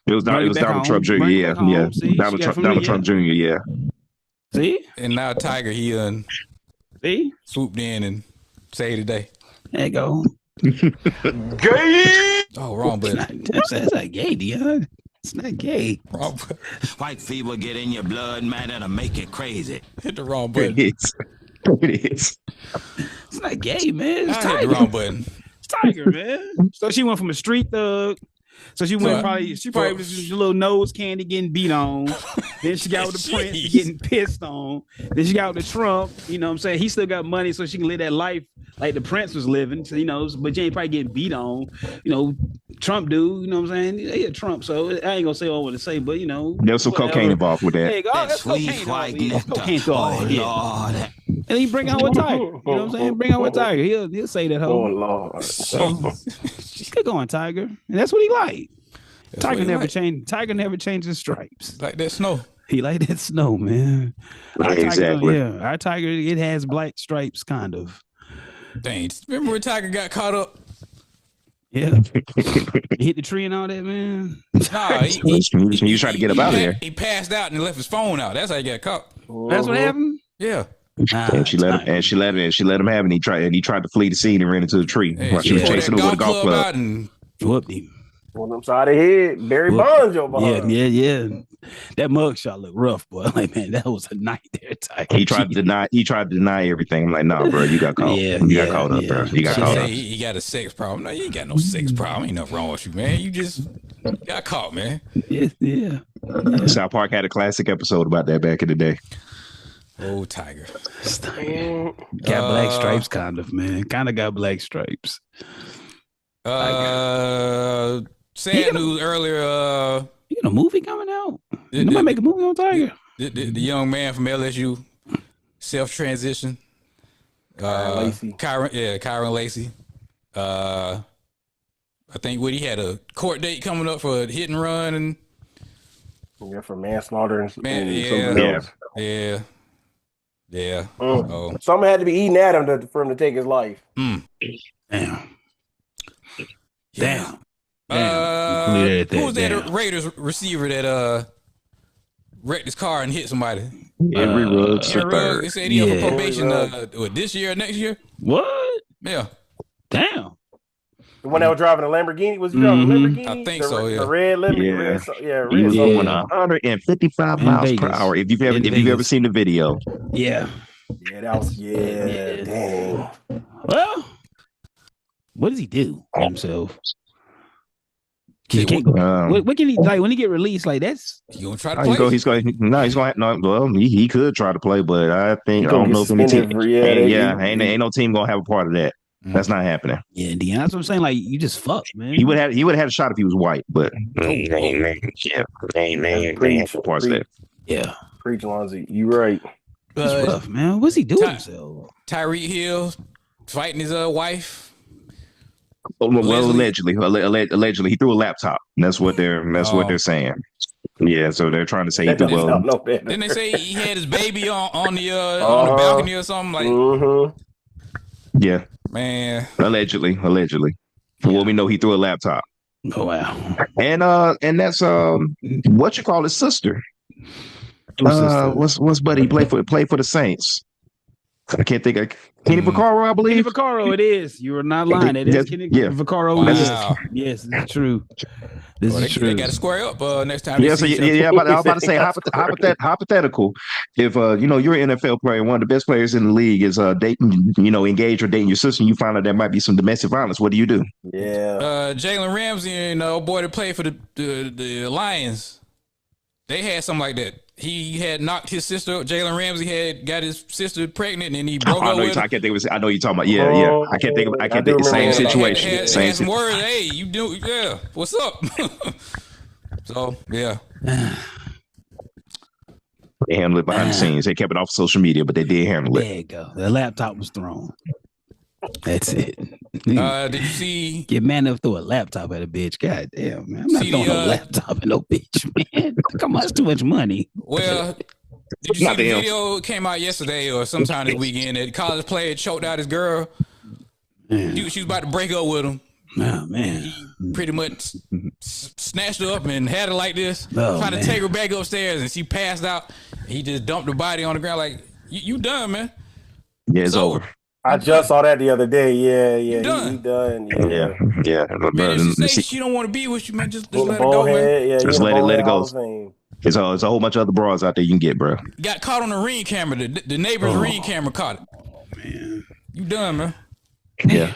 It was Donald Trump Jr. Yeah. Donald Trump Jr. Yeah. See? And now Tiger, he swooped in and saved the day. There you go. Gay. Oh, wrong button. That's not gay, Dion. It's not gay. Wrong button. White fever get in your blood, man, that'll make it crazy. Hit the wrong button. It is. It's not gay, man. It's I Tiger. hit the wrong button. It's Tiger, man. So she went from a street thug. So she probably was just a little nose candy getting beat on. Then she got with the Prince getting pissed on. Then she got with the Trump. You know what I'm saying? He still got money so she can live that life like the Prince was living. So, but she ain't probably getting beat on. Trump dude, you know what I'm saying? Yeah, Trump. So I ain't gonna say all I want to say, but there's some cocaine involved with that. There you go. That's cocaine. That's cocaine through all that. Yeah. And he bring out with Tiger. You know what I'm saying? Bring out with Tiger. He'll say that whole. Oh Lord. Good going, Tiger. And that's what he like. Tiger never changed. Tiger never changed his stripes. Like that snow. He like that snow, man. Exactly. Our Tiger, it has black stripes, kind of. Dang. Remember when Tiger got caught up? Yeah. He hit the tree and all that, man. Nah, he tried to get up out of there. He passed out and left his phone out. That's how he got caught. That's what happened? Yeah. And she let him have it. And he tried to flee the scene and ran into the tree while she was chasing him with a golf club. And whooped him. On them side of the head, Barry Bonds, your behind. Yeah. That mugshot looked rough, boy. Like, man, that was a night there, Tiger. He tried to deny everything. I'm like, nah, bro, you got caught. You got caught up, bro. You got caught up. He got a sex problem. No, you ain't got no sex problem. Ain't nothing wrong with you, man. You just got caught, man. Yeah. South Park had a classic episode about that back in the day. Oh, Tiger. Got black stripes, kind of, man. Kind of got black stripes. Sad news earlier. You got a movie coming out? Nobody make a movie on Tiger. The young man from LSU, self-transition. Lacey. Kyron Lacey. I think he had a court date coming up for a hit and run and for manslaughter and something else. Yeah. Something had to be eating at him for him to take his life. Damn. Who was that Raiders receiver that wrecked his car and hit somebody? Henry Ruggs. They said he on probation this year or next year. What? Yeah. Damn. The one that was driving a Lamborghini? Was he driving a Lamborghini? I think so, yeah. The red Lamborghini. He was going 155 miles per hour. If you've ever seen the video. Yeah. Yeah, that was dang. Well, what does he do himself? What can he like when he get released? Like that's he gonna try to play. He could try to play, but I don't know if any team. Ain't no team gonna have a part of that. That's not happening. Yeah, Dean, that's what I'm saying. Like you just fucked, man. He would have had a shot if he was white, but yeah. Preach, Lonzy. You right. It's rough, man. What's he doing himself? Tyreek Hill fighting his wife. Well, allegedly, he threw a laptop. That's what they're saying. Yeah, so they're trying to say he threw. Didn't they say he had his baby on the balcony or something like? Yeah, man. Allegedly. For what we know, he threw a laptop. Oh wow. And that's what you call his sister. What's buddy? He played for the Saints. I can't think of Kenny Vaccaro, I believe. Kenny Vaccaro, it is. You are not lying. It is Kenny Vaccaro. Wow. Yes, this is true. This is true. They got to square up next time. I was about to say hypothetical. If you're an NFL player, one of the best players in the league is dating, engaged or dating your sister, and you find out there might be some domestic violence. What do you do? Yeah. Jalen Ramsey and boy that played for the Lions, they had something like that. He had knocked his sister. Jalen Ramsey had got his sister pregnant, and he broke up with her. I can't think of. I know you're talking about. Yeah. I can't think of the same situation. Had some words. Hey, you do? Yeah. What's up? So yeah. They handled it behind the scenes. They kept it off social media, but they did handle it. There you go. The laptop was thrown. That's it. Did you see? Get man up through a laptop at a bitch. God damn, man. I'm not throwing a laptop at no bitch, man. Come on, that's too much money. Well, did you see the video came out yesterday or sometime this weekend that college player choked out his girl? She was about to break up with him. Oh, man. He pretty much snatched her up and had her like this, trying to take her back upstairs, and she passed out. He just dumped her body on the ground like, you done, man. Yeah, it's over. I just saw that the other day. Yeah. He done. Yeah. Man, if she say she don't want to be with you, man, just let it go, man. Yeah, just let it go. There's a whole bunch of other bras out there you can get, bro. Got caught on the Ring camera. The neighbor's Ring camera caught it. Oh, man. You done, man. Yeah.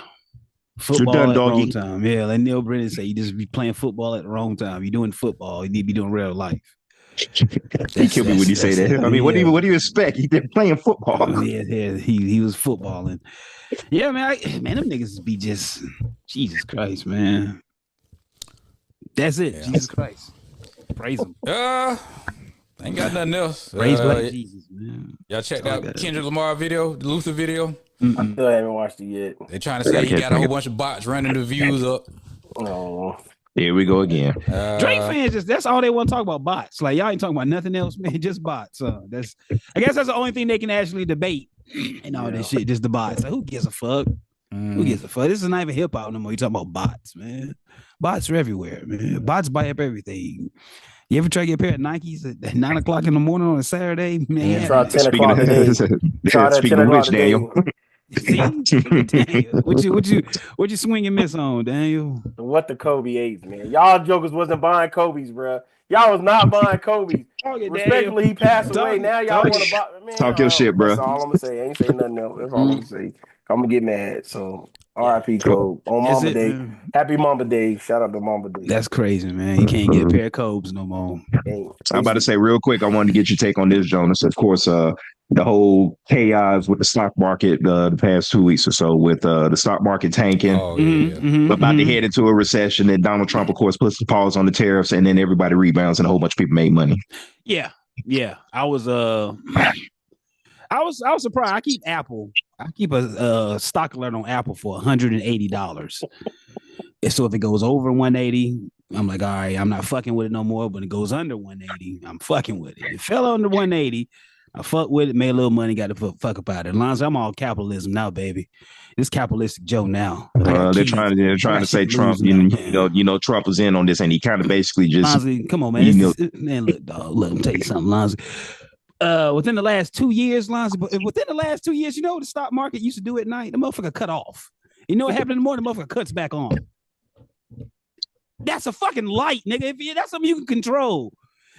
Football done, at the wrong doggy. time. Yeah, like Neil Brennan say, you just be playing football at the wrong time. You're doing football. You need to be doing real life. He killed me when you say that. I mean, what do you expect? He been playing football. Yeah, he was footballing. Yeah, man, them niggas be just Jesus Christ, man. That's it. Yeah. Jesus Christ. Praise him. Ain't got nothing else. Praise Black Jesus, man. Y'all checked out Kendrick Lamar video, the Luther video? I still haven't watched it yet. They trying to say he got a whole bunch of bots running the views up. Oh. Here we go again. Drake fans that's all they want to talk about, bots. Like y'all ain't talking about nothing else, man. Just bots. I guess that's the only thing they can actually debate and all this shit. Just the bots. Like, who gives a fuck? Who gives a fuck? This is not even hip hop no more. You talking about bots, man. Bots are everywhere, man. Bots buy up everything. You ever try to get a pair of Nikes at 9 o'clock in the morning on a Saturday? Man, yeah, try 10 o'clock today. Speaking of which, Daniel. See? Daniel, what you swing and miss on, Daniel? What the Kobe 8s, man. Y'all jokers wasn't buying Kobe's, bro. Y'all was not buying Kobe's. Respectfully, he passed away. Now y'all want to buy. Man, talk your shit, bro. That's all I'm gonna say. I ain't saying nothing else. That's all I'm gonna say. I'm gonna get mad. So R.I.P. Kobe on Mamba Day. Man? Happy Mamba Day. Shout out to Mamba Day. That's crazy, man. You can't get a pair of Cobes no more. I'm about to say real quick. I wanted to get your take on this, Jonas. Of course, the whole chaos with the stock market the past 2 weeks or so, with the stock market tanking, about to head into a recession. And Donald Trump, of course, puts the pause on the tariffs, and then everybody rebounds, and a whole bunch of people made money. Yeah. I was surprised. I keep a stock alert on Apple for $180. And so if it goes over 180, I'm like, all right, I'm not fucking with it no more. But it goes under 180, I'm fucking with it. It fell under 180. I fuck with it, made a little money, got to fuck up out of it. Lonzo, I'm all capitalism now, baby. It's capitalistic Joe now. They're trying to say Trump. You know, Trump was in on this, and he kind of basically just. Lonzo, come on, man. Man, look, dog. Look, let me tell you something, Lonzo. Within the last 2 years, Lonzo, you know what the stock market used to do at night? The motherfucker cut off. You know what happened in the morning? The motherfucker cuts back on. That's a fucking light, nigga. That's something you can control.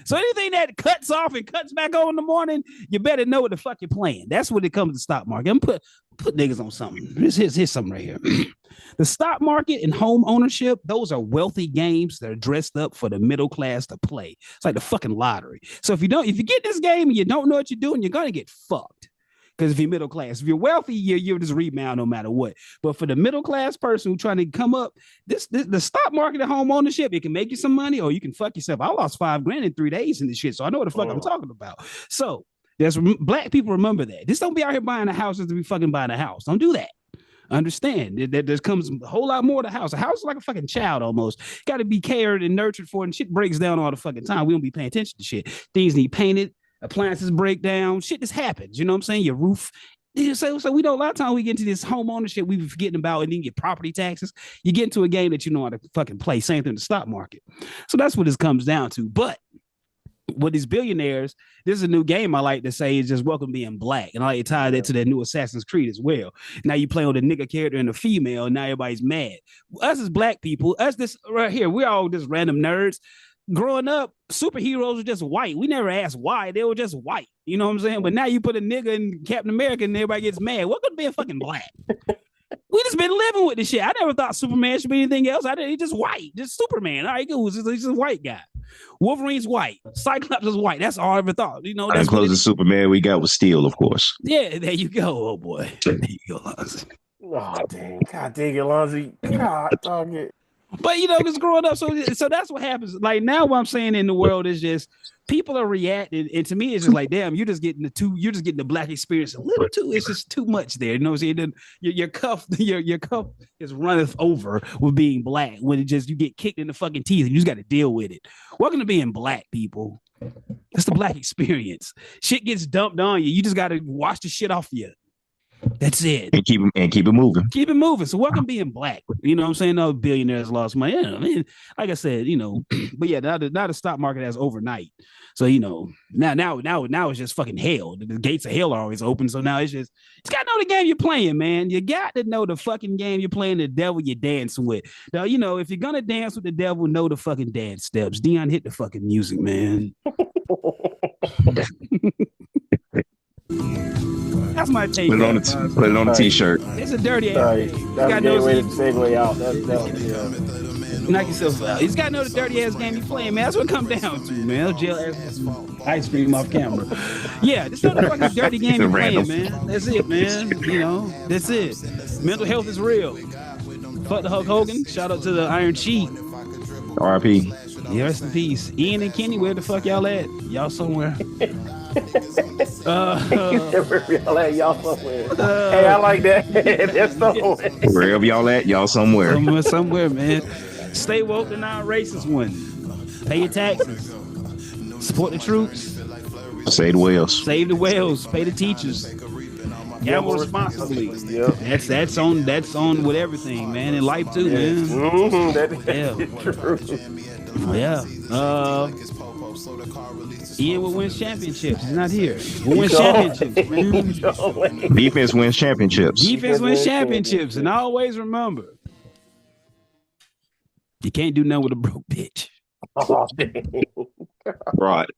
So anything that cuts off and cuts back on in the morning, you better know what the fuck you're playing. That's when it comes to stock market. I'm put niggas on something. Here's something right here. The stock market and home ownership, those are wealthy games that are dressed up for the middle class to play. It's like the fucking lottery. So if you get this game and you don't know what you're doing, you're gonna get fucked. Because if you're middle class, if you're wealthy, you'll just rebound no matter what. But for the middle class person who's trying to come up, the stock market and home ownership, it can make you some money or you can fuck yourself. I lost $5,000 in 3 days in this shit, so I know what the fuck I'm talking about. So there's black people remember that. Just don't be out here buying a house just to be fucking buying a house. Don't do that. Understand that there comes a whole lot more to the house. A house is like a fucking child almost. Got to be cared and nurtured for, and shit breaks down all the fucking time. We don't be paying attention to shit. Things need painted. Appliances break down. Shit just happens. You know what I'm saying? Your roof. So we don't. A lot of times we get into this home ownership we be forgetting about, and then you get property taxes. You get into a game that you know how to fucking play. Same thing in the stock market. So that's what this comes down to. But with these billionaires, this is a new game I like to say is just welcome being black. And I like to tie that to that new Assassin's Creed as well. Now you play with a nigga character and a female, and now everybody's mad. Us as black people, us this right here, we're all just random nerds. Growing up, superheroes were just white. We never asked why. They were just white. You know what I'm saying? But now you put a nigga in Captain America and everybody gets mad. What could be a fucking black? We just been living with this shit. I never thought Superman should be anything else. He's just white. Just Superman. All right, cool. He's just a white guy. Wolverine's white. Cyclops is white. That's all I ever thought. You know, that's closest Superman we got was Steel, of course. Yeah, there you go. Oh boy. There you go, Lonzo. Oh dang. God dang it, Lonzo. God dog it. But because growing up, so that's what happens. Like now, what I'm saying in the world is just people are reacting, and to me, it's just like, damn, you're just getting the black experience a little too. It's just too much there. You know what I'm saying? Your cup is runneth over with being black when you get kicked in the fucking teeth and you just got to deal with it. Welcome to being black, people. That's the black experience. Shit gets dumped on you. You just got to wash the shit off you. That's it. And keep it moving. Keep it moving. So welcome being black. You know what I'm saying? No billionaires lost money. Yeah, I mean, like I said, but yeah, now the stock market has overnight. So, now it's just fucking hell. The gates of hell are always open. So now it's got to know the game you're playing, man. You got to know the fucking game you're playing, the devil you're dancing with. Now, if you're going to dance with the devil, know the fucking dance steps. Dion, hit the fucking music, man. That's my take. Put it on the t-shirt. It's a dirty ass. That's a good way to segue out. Knock yourself out. He's got to know the dirty ass game you playing, man. That's what it comes down to, man. Jail ass ice cream off camera. Yeah, this is the fucking dirty game you're playing, man. That's it, man. That's it. Mental health is real. Fuck the Hulk Hogan. Shout out to the Iron Sheik. R.I.P. Yeah, rest in peace. Ian and Kenny, where the fuck y'all at? Y'all somewhere. Y'all somewhere. Hey, I like that. That's somewhere. Wherever y'all at, y'all somewhere. Somewhere, man. Stay woke and not racist one. Pay your taxes. Support the troops. Save the whales. Save the whales. Pay the teachers. Gamble responsibly. Yeah. That's on with everything, man. In life too, man. Mm-hmm. That is true. Yeah. Ian will win championships. He's not here. We'll win championships. Defense wins championships. Defense wins championships. And always remember, you can't do nothing with a broke bitch. Oh, dang. Right.